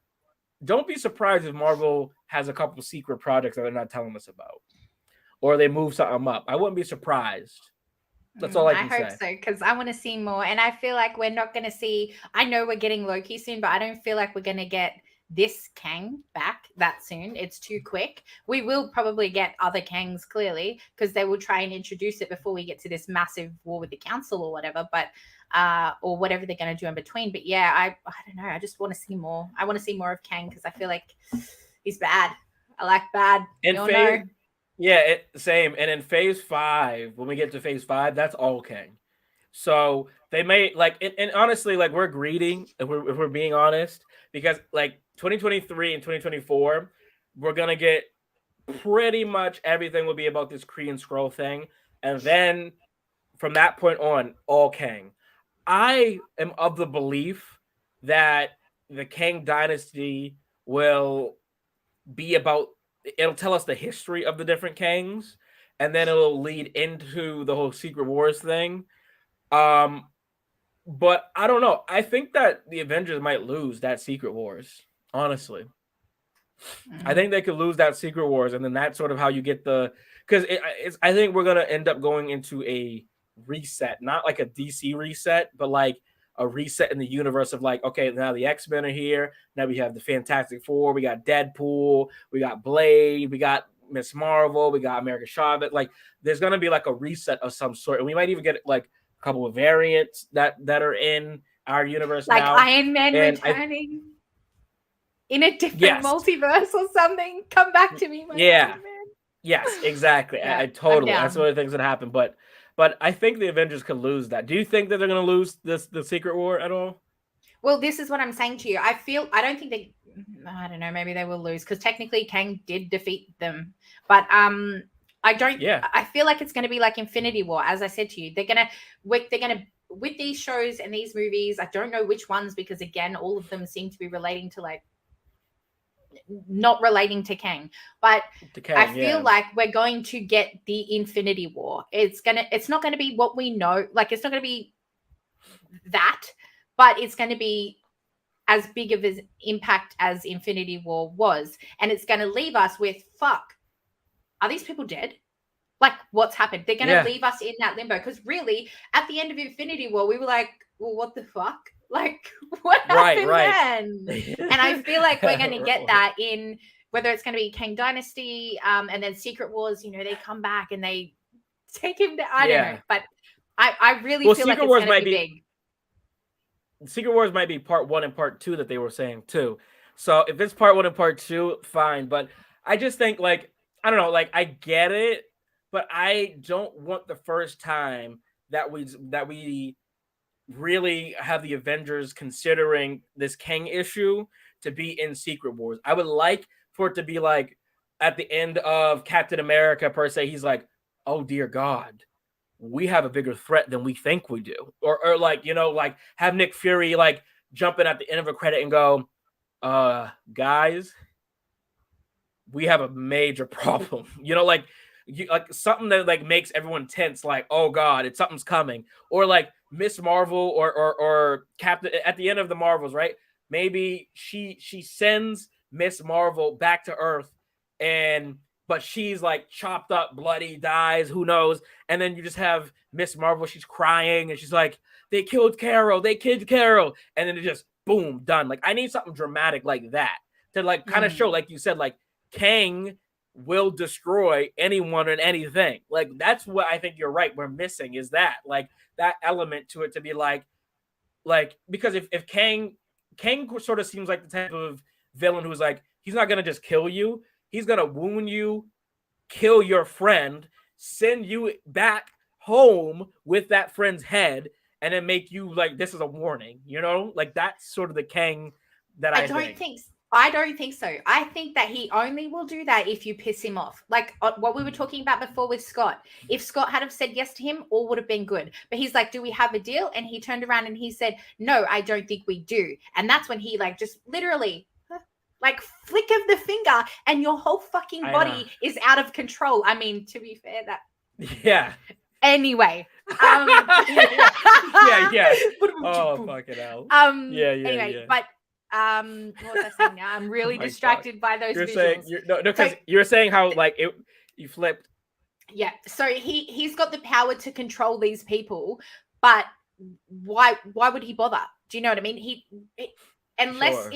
don't be surprised if Marvel has a couple of secret projects that they're not telling us about, or they move something up. I wouldn't be surprised. That's all I can say. I hope so, because I want to see more. And I feel like we're not going to see, I know we're getting Loki soon, but I don't feel like we're going to get this Kang back that soon. It's too quick. We will probably get other Kangs, clearly, because they will try and introduce it before we get to this massive war with the council or whatever, but or whatever they're going to do in between. But yeah, I don't know. I just want to see more. I want to see more of Kang, because I feel like he's bad. I like bad. Yeah, same. And in phase 5, when we get to phase 5, that's all Kang. So they may like, and honestly, like, we're greedy if we're being honest, because like 2023 and 2024, we're gonna get pretty much everything will be about this Kree and Skrull thing, and then from that point on, all Kang. I am of the belief that the Kang dynasty will be about, it'll tell us the history of the different Kangs, and then it'll lead into the whole Secret Wars thing. But I don't know. I think that the Avengers might lose that Secret Wars, honestly. I think they could lose that Secret Wars, and then that's sort of how you get because I think we're going to end up going into a reset, not like a DC reset, but like a reset in the universe of like, okay, now the X-Men are here. Now we have the Fantastic Four. We got Deadpool. We got Blade. We got Miss Marvel. We got America Chavez. Like, there's going to be like a reset of some sort. And we might even get like a couple of variants that are in our universe like now. Iron Man returning in a different multiverse or something. Come back to me, my Iron Man. Yes, exactly. Yeah, I totally. That's one of the things that happened. But I think the Avengers could lose that. Do you think that they're going to lose the Secret War at all? Well, this is what I'm saying to you. I don't think I don't know, maybe they will lose, because technically Kang did defeat them. But I feel like it's going to be like Infinity War, as I said to you. They're going to with these shows and these movies, I don't know which ones, because again, all of them seem to be relating to like not relating to Kang, but I feel like we're going to get the Infinity War. It's not going to be what we know. Like, it's not going to be that, but it's going to be as big of an impact as Infinity War was. And it's going to leave us with, fuck, are these people dead? Like, what's happened? They're going to leave us in that limbo. Because really, at the end of Infinity War, we were like, well, what the fuck? Like, what happened then? And I feel like we're going to get that in, whether it's going to be Kang Dynasty, and then Secret Wars, they come back and they take him to, I don't know. But I really feel like it's going to be big. Secret Wars might be part 1 and part 2 that they were saying too. So if it's part 1 and part 2, fine. But I just think, like, I don't know, like, I get it, but I don't want the first time that we really have the Avengers considering this Kang issue to be in Secret Wars. I would like for it to be like at the end of Captain America per se, he's like, oh dear God, we have a bigger threat than we think we do. Or like, you know, like have Nick Fury like jumping at the end of a credit and go, guys, we have a major problem. You know, like something that like makes everyone tense, like, oh God, something's coming. Or like Miss Marvel or Captain at the end of the Marvels, right? Maybe she sends Miss Marvel back to Earth, but she's like chopped up, bloody, dies, who knows? And then you just have Miss Marvel, she's crying and she's like, they killed Carol, and then it just boom, done. Like, I need something dramatic like that to like kind of show, like you said, like Kang will destroy anyone and anything. Like, that's what I think you're right, we're missing, is that like that element to it, to be like because if Kang sort of seems like the type of villain who's like, he's not gonna just kill you, he's gonna wound you, kill your friend, send you back home with that friend's head, and then make you like, this is a warning, you know? Like, that's sort of the Kang that I don't think. I don't think so. I think that he only will do that if you piss him off. Like what we were talking about before with Scott. If Scott had have said yes to him, all would have been good. But he's like, do we have a deal? And he turned around and he said, no, I don't think we do. And that's when he like just literally like flick of the finger and your whole fucking body is out of control. I mean, to be fair, that... Yeah. Anyway. Yeah. Oh, fucking hell. Anyway, but... what was I saying now? I'm really distracted by those visuals. Because you're saying how like you flipped. Yeah, so he's got the power to control these people, but why would he bother? Do you know what I mean? Unless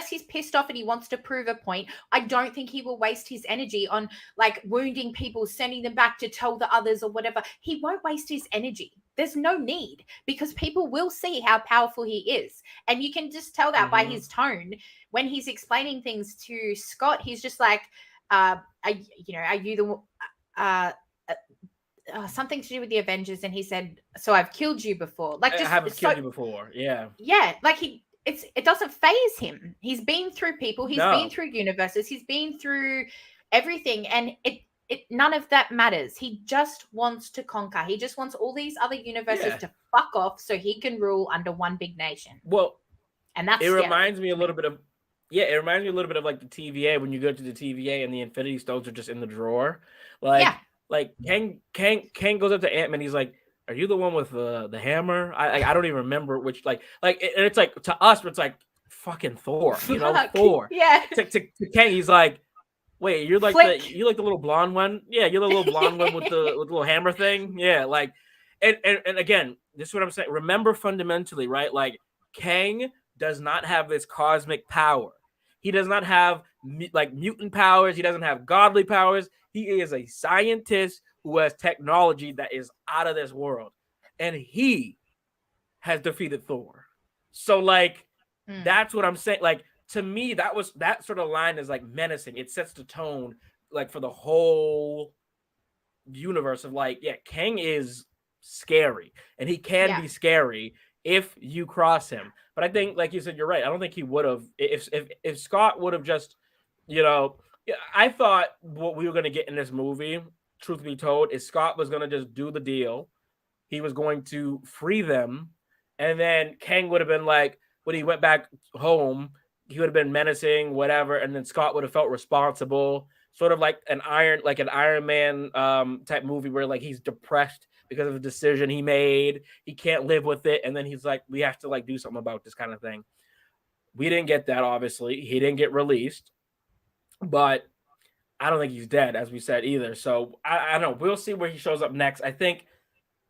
he's pissed off and he wants to prove a point, I don't think he will waste his energy on like wounding people, sending them back to tell the others or whatever. He won't waste his energy. There's no need, because people will see how powerful he is. And you can just tell that by his tone. When he's explaining things to Scott, he's just like, are you the something to do with the Avengers? And he said, so I've killed you before. Like, just, I haven't killed you before. Yeah. Yeah. Like it doesn't faze him. He's been through people. He's been through universes. He's been through everything. And none of that matters. He just wants to conquer. He just wants all these other universes to fuck off so he can rule under one big nation. Well, and that's reminds me a little bit of like the TVA, when you go to the TVA and the Infinity Stones are just in the drawer. Like Kang goes up to Ant-Man. He's like, are you the one with the hammer? I don't even remember which, and it's like, to us, it's like fucking Thor, you know, Thor. Yeah. To Kang, he's like, wait, you're like the little blonde one? Yeah, you're the little blonde one with the little hammer thing. Yeah, like, and again, this is what I'm saying. Remember, fundamentally, right? Like, Kang does not have this cosmic power. He does not have like mutant powers. He doesn't have godly powers. He is a scientist who has technology that is out of this world, and he has defeated Thor. So like, that's what I'm saying. Like, to me, that sort of line is like menacing. It sets the tone like for the whole universe of like, yeah, Kang is scary, and he can be scary if you cross him. But I think, like you said, you're right. I don't think he would have if Scott would have just, you know, I thought what we were going to get in this movie, truth be told, is Scott was going to just do the deal. He was going to free them, and then Kang would have been like, when he went back home, he would have been menacing, whatever, and then Scott would have felt responsible, sort of like an Iron Man type movie where like he's depressed because of a decision he made, he can't live with it, and then he's like, we have to like do something about this kind of thing. We didn't get that, obviously. He didn't get released, but I don't think he's dead, as we said, either. So I don't know. We'll see where he shows up next. I think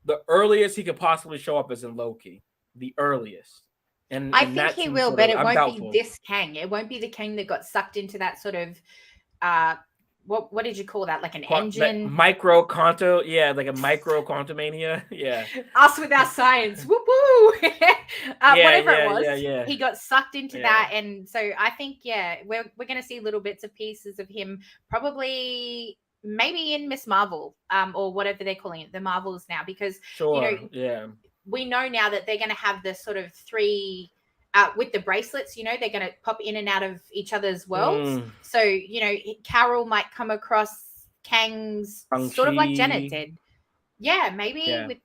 the earliest he could possibly show up is in Loki. The earliest. And I think he will, but it won't be this Kang. It won't be the Kang that got sucked into that sort of what did you call that? Like an engine? Like a Quantumania. Yeah. Us with our science. Woo woo. Whatever it was. Yeah. He got sucked into that. And so I think, we're gonna see little bits of pieces of him, probably maybe in Miss Marvel, or whatever they're calling it, the Marvels now, because we know now that they're gonna have the sort of three with the bracelets, you know, they're going to pop in and out of each other's worlds. So, you know, Carol might come across Kang's sort of like Janet did. Yeah, maybe with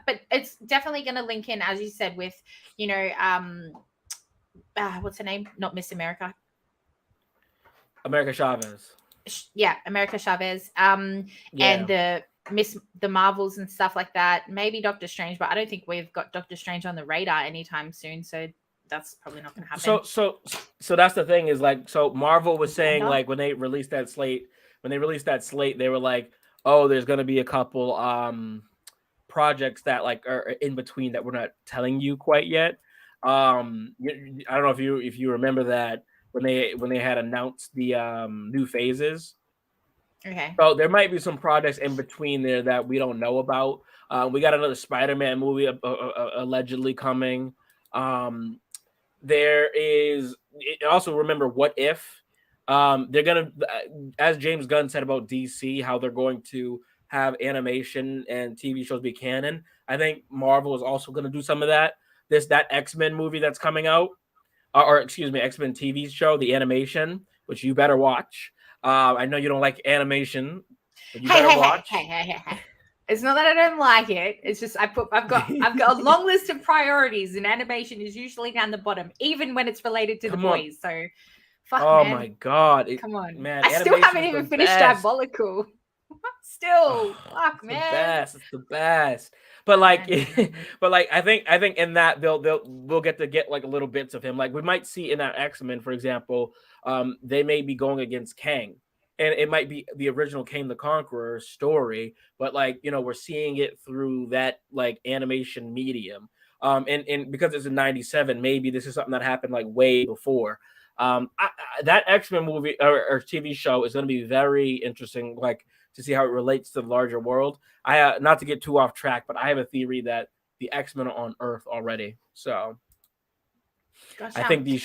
but it's definitely going to link in, as you said, with what's her name? Not Miss America. America Chavez. Yeah, America Chavez. And the Marvels and stuff like that. Maybe Doctor Strange, but I don't think we've got Doctor Strange on the radar anytime soon. So that's probably not going to happen. So that's the thing is like, so Marvel was saying like when they released that slate, they were like, oh, there's going to be a couple projects that like are in between that we're not telling you quite yet. I don't know if you remember that when they had announced the new phases. Okay. So there might be some projects in between there that we don't know about. We got another Spider-Man movie allegedly coming. There is also, remember, What If? They're gonna, as James Gunn said about DC, how they're going to have animation and TV shows be canon. I think Marvel is also going to do some of that. That X-Men movie that's coming out, or excuse me, X-Men TV show, the animation, which you better watch. I know you don't like animation, but you better watch. Hey. It's not that I don't like it. It's just I've got a long list of priorities, and animation is usually down the bottom, even when it's related to the boys. So, fuck, man. My god! Come on, man! I still haven't even finished Diabolical. Still, fuck, man. It's the best. But like, I think in that we'll get like a little bits of him. Like we might see in that X-Men, for example, they may be going against Kang, and it might be the original Kang the Conqueror story, but like, we're seeing it through that like animation medium. And because it's in '97, maybe this is something that happened like way before. That X-Men movie or TV show is going to be very interesting, like to see how it relates to the larger world. I not to get too off track, but I have a theory that the X-Men are on Earth already. So gotcha. I think these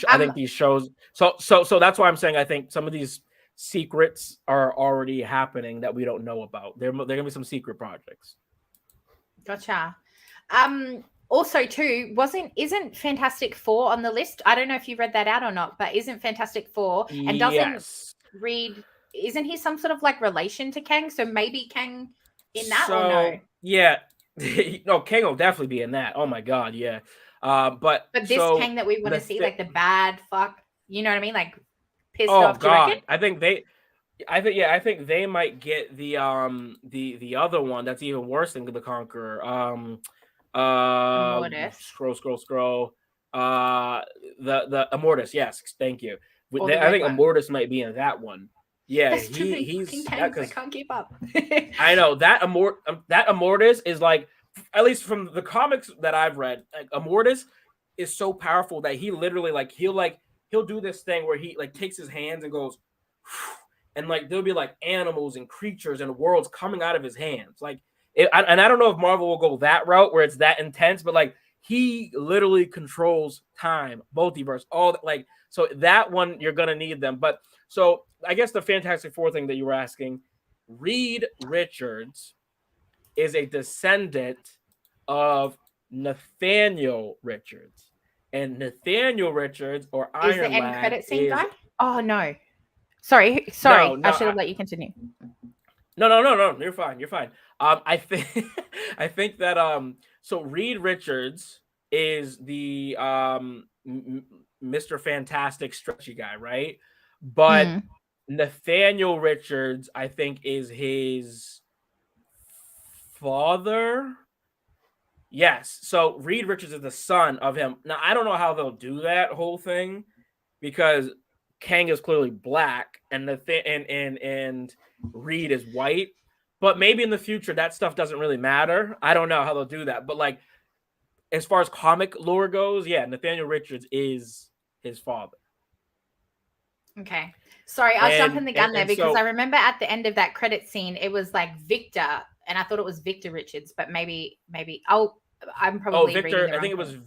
shows. So that's why I'm saying I think some of these secrets are already happening that we don't know about. There gonna be some secret projects. Gotcha. Also, too, isn't Fantastic Four on the list? I don't know if you read that out or not, but isn't Fantastic Four and doesn't Reed? Isn't he some sort of like relation to Kang? So maybe Kang in that or no? Yeah, no, Kang will definitely be in that. Oh my god, yeah. But this Kang that we want to see, like the bad fuck, you know what I mean? Like pissed off. God, do you reckon? I think they might get the other one that's even worse than the Conqueror. Immortus. Scroll. The Immortus. Yes, thank you. I think Immortus might be in that one. Yeah, he's I can't keep up. I know that Immortus is like, at least from the comics that I've read, like Immortus is so powerful that he literally like he'll do this thing where he like takes his hands and goes, and like there'll be like animals and creatures and worlds coming out of his hands. Like, and I don't know if Marvel will go that route where it's that intense, but like he literally controls time, multiverse, all that. Like, so that one you're gonna need them. But so I guess the Fantastic Four thing that you were asking, Reed Richards is a descendant of Nathaniel Richards, and Nathaniel Richards or Iron is the end Lad credit scene guy? Oh no, sorry. No, I should have let you continue. No. You're fine. I think that so Reed Richards is the Mr. Fantastic stretchy guy, right? But Nathaniel Richards, I think, is his father. Yes. So Reed Richards is the son of him. Now I don't know how they'll do that whole thing because Kang is clearly black and and Reed is white. But maybe in the future that stuff doesn't really matter. I don't know how they'll do that. But like as far as comic lore goes, yeah, Nathaniel Richards is his father. Okay. Sorry, I was jumping the gun there because I remember at the end of that credit scene, it was like Victor, and I thought it was Victor Richards, but maybe I'm probably Victor. reading the wrong I think it was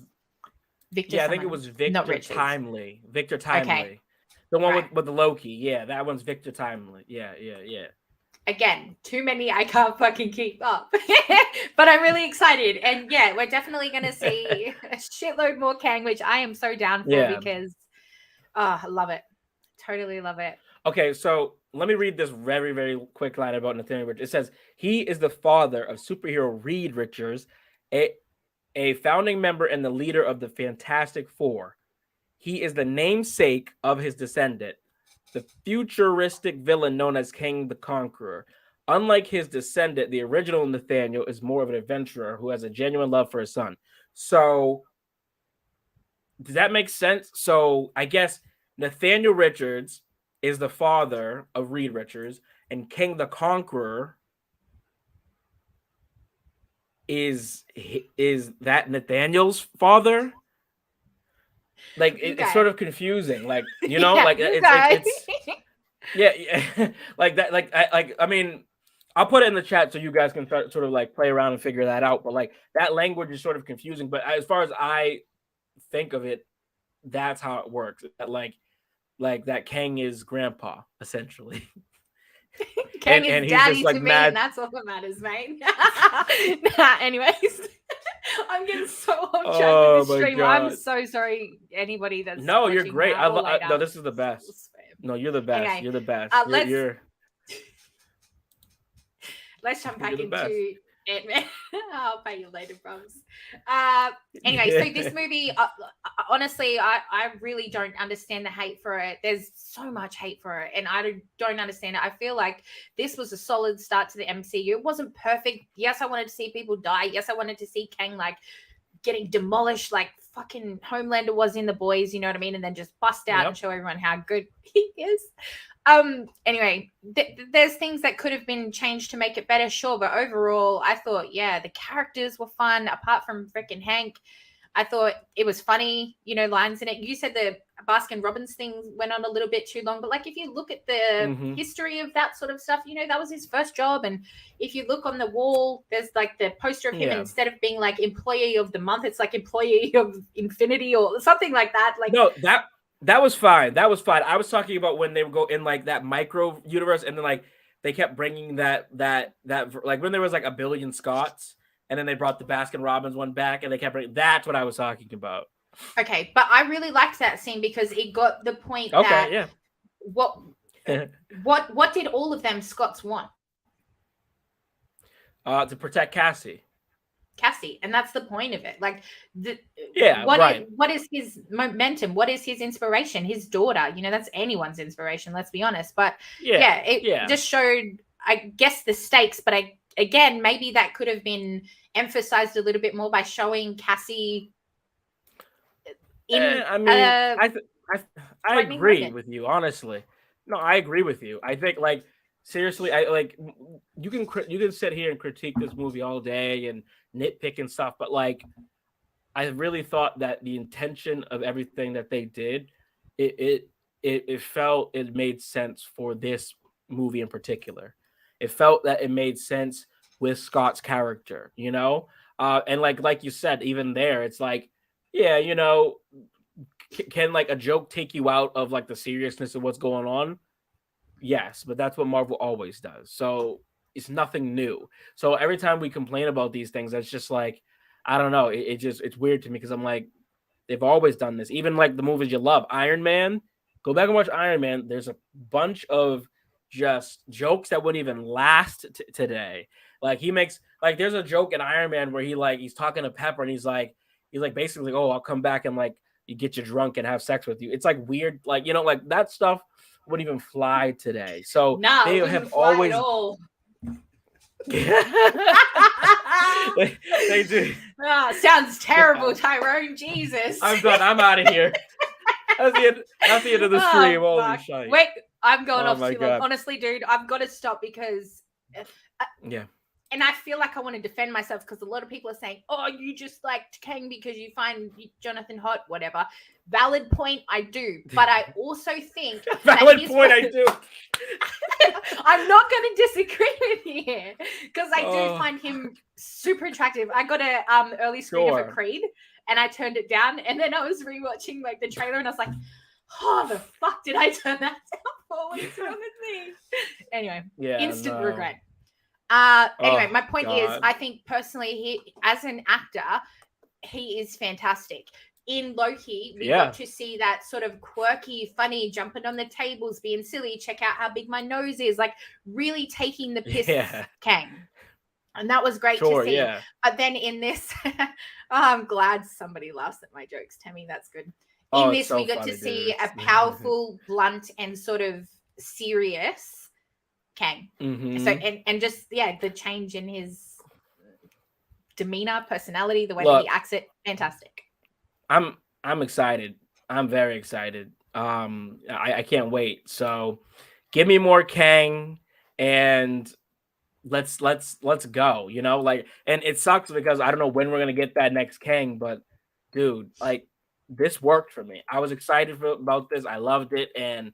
Victor. Yeah, I think it was Victor Timely. Victor Timely. Okay. The one with the Loki. Yeah, that one's Victor Timely. Yeah. Again, too many I can't fucking keep up. But I'm really excited. And yeah, we're definitely going to see a shitload more Kang, which I am so down for because I love it. Totally love it. Okay, so let me read this very, very quick line about Nathaniel Richards. It says, he is the father of superhero Reed Richards, a founding member and the leader of the Fantastic Four. He is the namesake of his descendant, the futuristic villain known as King the Conqueror. Unlike his descendant, the original Nathaniel is more of an adventurer who has a genuine love for his son. So, does that make sense? So, I guess Nathaniel Richards is the father of Reed Richards, and King the Conqueror is that Nathaniel's father? Like it's sort of confusing, like like it's yeah, like that, I mean, I'll put it in the chat so you guys can sort of like play around and figure that out. But like that language is sort of confusing. But as far as I think of it, that's how it works. That like that Kang is grandpa essentially. Kang is daddy to me, and that's all that matters, mate. Anyways. I'm getting so off track with this stream. God. I'm so sorry, anybody that's you're great. No, this is the best. No, you're the best. Okay. You're the best. Let's jump back into Ant-Man. I'll pay you later, bros. Anyway, so this movie, honestly, I really don't understand the hate for it. There's so much hate for it, and I don't understand it. I feel like this was a solid start to the MCU. It wasn't perfect. Yes, I wanted to see people die. Yes, I wanted to see Kang like getting demolished like fucking Homelander was in The Boys, you know what I mean? And then just bust out and show everyone how good he is. Anyway, there's things that could have been changed to make it better, sure, but overall I thought the characters were fun. Apart from freaking Hank, I thought it was funny, lines in it. You said the Baskin Robbins thing went on a little bit too long, but like if you look at the history of that sort of stuff, that was his first job. And if you look on the wall, there's like the poster of him, and instead of being like employee of the month, it's like employee of infinity or something like that. Like that was fine. That was fine. I was talking about when they would go in like that micro universe, and then like they kept bringing that like when there was like a billion Scotts, and then they brought the Baskin Robbins one back, and they kept bringing. That's what I was talking about. Okay, but I really liked that scene because it got the point that what did all of them Scotts want? To protect Cassie, and that's the point of it. Like what is his momentum? What is his inspiration? His daughter, that's anyone's inspiration, let's be honest. But it just showed, I guess, the stakes. But again, maybe that could have been emphasized a little bit more by showing Cassie I agree with you, honestly. No, I agree with you. I think like seriously, I like you can sit here and critique this movie all day and nitpick and stuff, but like I really thought that the intention of everything that they did, it felt it made sense for this movie in particular. It felt that it made sense with Scott's character, and like you said, even there, it's like, can like a joke take you out of like the seriousness of what's going on? Yes, but that's what Marvel always does. So it's nothing new. So every time we complain about these things, it's just like, I don't know. It's weird to me because I'm like, they've always done this. Even like the movies you love, Iron Man. Go back and watch Iron Man. There's a bunch of just jokes that wouldn't even last today. Like he makes like there's a joke in Iron Man where he's talking to Pepper and he's like basically, oh, I'll come back and like you get you drunk and have sex with you. It's like weird, like like that stuff wouldn't even fly today. So they have always. they do. Oh, sounds terrible, Tyrone. Jesus. I'm done. I'm out of here. That's the end of the stream. Holy shit. Wait, I'm going off too long. Honestly, dude, I've got to stop because. And I feel like I want to defend myself because a lot of people are saying, oh, you just liked Kang because you find Jonathan hot, whatever. Valid point, I do. But I also think... Valid point, I do. I'm not going to disagree with you here because I do find him super attractive. I got an early screener for Creed and I turned it down. And then I was rewatching like the trailer and I was like, oh, the fuck did I turn that down for? What is wrong with me? Anyway, instant regret. Anyway, my point is, I think personally, he, as an actor, he is fantastic. in Loki, we got to see that sort of quirky, funny, jumping on the tables, being silly, check out how big my nose is, like really taking the piss Kang. And that was great to see. Yeah. But then in this, I'm glad somebody laughs at my jokes, Tammy. That's good. In this, we got to see a powerful, blunt, and sort of serious Kang. So, and just, the change in his demeanor, personality, the way that he acts it, fantastic. I'm excited. I'm very excited. I can't wait. So give me more Kang and let's go, you know, like, and it sucks because I don't know when we're gonna get that next Kang, but dude, like, this worked for me. I was excited about this. I loved it, and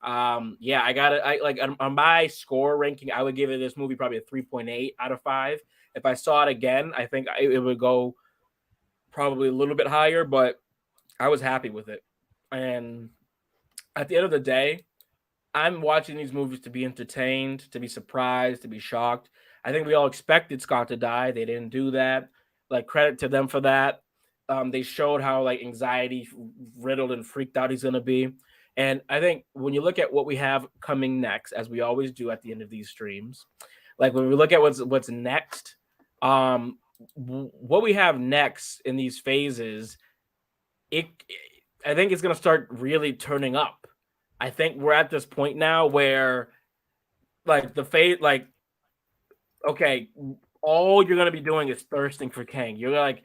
I got it. I like on my score ranking, I would give it, this movie, probably a 3.8 out of 5. If I saw it again, I think it would go probably a little bit higher, but I was happy with it. And at the end of the day, I'm watching these movies to be entertained, to be surprised, to be shocked. I think we all expected Scott to die. They didn't do that. Like, credit to them for that. They showed how, like, anxiety riddled and freaked out he's going to be. And I think when you look at what we have coming next, as we always do at the end of these streams, like when we look at what's next, what we have next in these phases, I think it's going to start really turning up. I think we're at this point now where, like, the phase, like, okay, all you're going to be doing is thirsting for Kang. You're like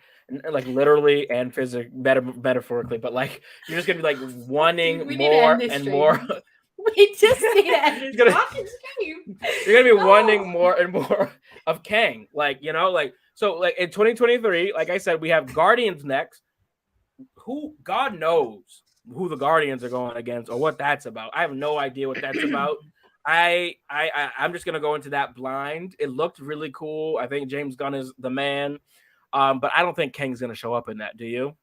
literally and physically, metaphorically, but like, you're just going to be like wanting more and more. We just need to end this fucking stream. You're going to be wanting more and more of Kang. Like, you know, like, so like in 2023, like I said, we have Guardians next. Who, God knows who the Guardians are going against or what that's about. I have no idea what that's about. I'm just gonna go into that blind. It looked really cool. I think James Gunn is the man, but I don't think Kang's gonna show up in that. Do you?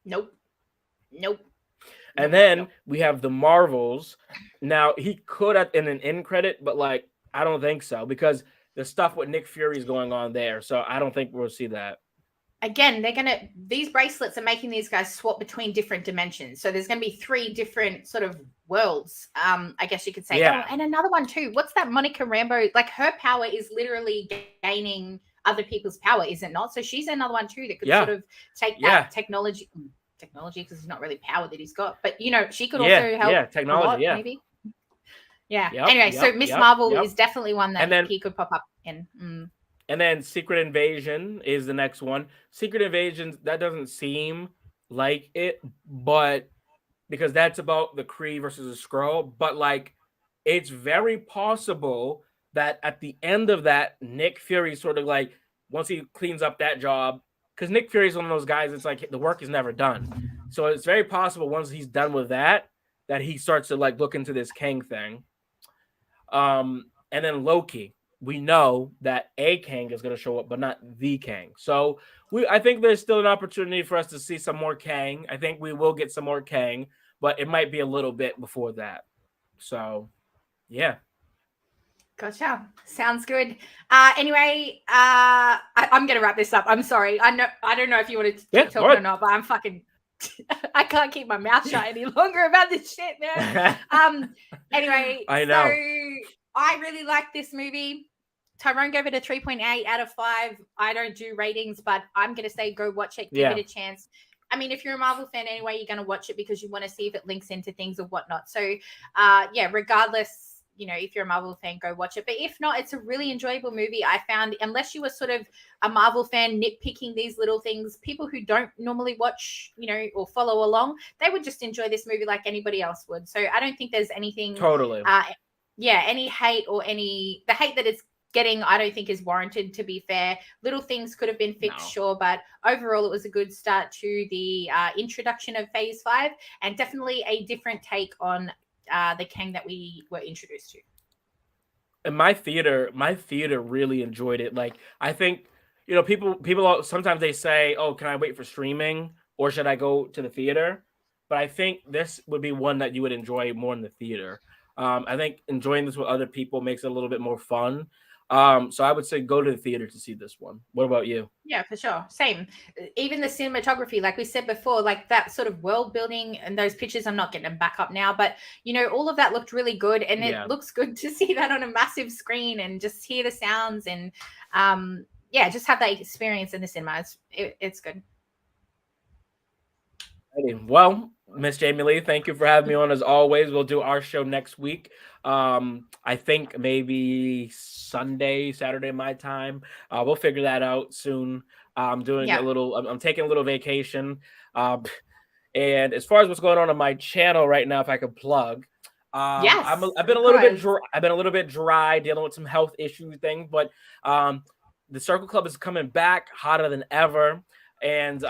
Nope. And then we have the Marvels. Now, he could have in an end credit, but like, I don't think so, because the stuff with Nick Fury is going on there. So I don't think we'll see that. Again, these bracelets are making these guys swap between different dimensions. So there's going to be 3 different sort of worlds, I guess you could say. Yeah. Oh, and another one too. What's that Monica Rambeau? Like, her power is literally gaining other people's power, is it not? So she's another one too that could sort of take that technology, because it's not really power that he's got. But, you know, she could also help. Yeah, technology, maybe. Yeah. Anyway, so Miss Marvel is definitely one that he could pop up in. And then Secret Invasion is the next one. Secret Invasion, that doesn't seem like it, but because that's about the Kree versus the Skrull. But like, it's very possible that at the end of that, Nick Fury sort of like, once he cleans up that job, because Nick Fury is one of those guys, it's like the work is never done. So it's very possible once he's done with that he starts to like look into this Kang thing. And then Loki. We know that a Kang is going to show up, but not the Kang. So I think there's still an opportunity for us to see some more Kang. I think we will get some more Kang, but it might be a little bit before that. So, yeah. Gotcha. Sounds good. Anyway, I'm going to wrap this up. I'm sorry. I don't know if you want to keep talking or not, but I'm fucking... I can't keep my mouth shut any longer about this shit, man. Anyway, I know. So I really like this movie. Tyrone gave it a 3.8 out of 5. I don't do ratings, but I'm going to say go watch it. Give it a chance. I mean, if you're a Marvel fan anyway, you're going to watch it because you want to see if it links into things or whatnot. So, regardless, you know, if you're a Marvel fan, go watch it. But if not, it's a really enjoyable movie. I found, unless you were sort of a Marvel fan nitpicking these little things, people who don't normally watch, you know, or follow along, they would just enjoy this movie like anybody else would. So I don't think there's anything. Totally. Any hate or the hate that it's getting, I don't think is warranted, to be fair. Little things could have been fixed, sure, but overall it was a good start to the introduction of Phase 5, and definitely a different take on the Kang that we were introduced to. And my theater really enjoyed it. Like, I think, you know, people sometimes they say, oh, can I wait for streaming or should I go to the theater? But I think this would be one that you would enjoy more in the theater. I think enjoying this with other people makes it a little bit more fun. So I would say go to the theater to see this one. What about you? Yeah, for sure. Same. Even the cinematography, like we said before, like that sort of world building and those pictures, I'm not getting them back up now, but all of that looked really good, and it looks good to see that on a massive screen and just hear the sounds and just have that experience in the cinema. It's good. Well, Miss Jamie Lee, thank you for having me on as always. We'll do our show next week. I think maybe Saturday my time. We'll figure that out soon. I'm doing I'm taking a little vacation. And as far as what's going on my channel right now, if I could plug, I've been a little bit dry, dealing with some health issue things, but the Circle Club is coming back hotter than ever. And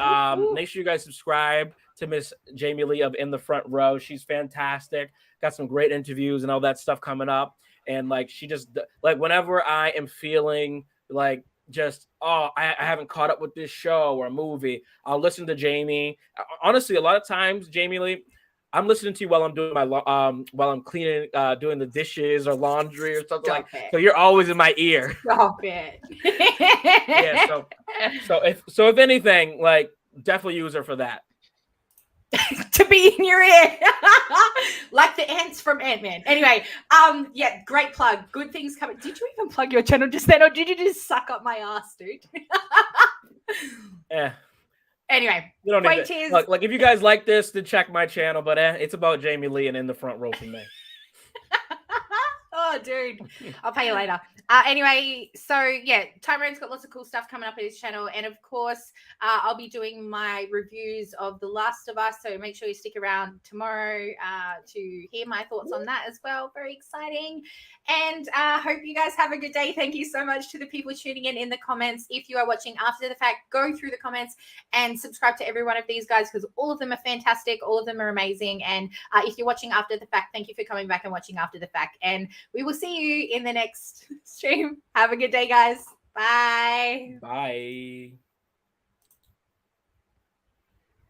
make sure you guys subscribe to Miss Jamie Lee of In the Front Row. She's fantastic. Got some great interviews and all that stuff coming up. And like, she just like, whenever I am feeling like just, I haven't caught up with this show or a movie, I'll listen to Jamie. Honestly, a lot of times, Jamie Lee, I'm listening to you while I'm doing while I'm cleaning, doing the dishes or laundry or something So you're always in my ear. Stop it. Yeah. So if anything, like, definitely use her for that. To be in your ear, like the ants from Ant-Man. Anyway, great plug. Good things coming. Did you even plug your channel just then, or did you just suck up my ass, dude? Yeah. Anyway, you don't need to, like if you guys like this, then check my channel. But it's about Jamie Lee and In the Front Row for me. Oh, dude, I'll pay you later. Anyway, so yeah, Tyrone's got lots of cool stuff coming up on his channel, and of course, I'll be doing my reviews of The Last of Us. So make sure you stick around tomorrow to hear my thoughts on that as well. Very exciting, and hope you guys have a good day. Thank you so much to the people tuning in the comments. If you are watching after the fact, go through the comments and subscribe to every one of these guys because all of them are fantastic. All of them are amazing. And if you're watching after the fact, thank you for coming back and watching after the fact. And we will see you in the next stream. Have a good day, guys. Bye. Bye.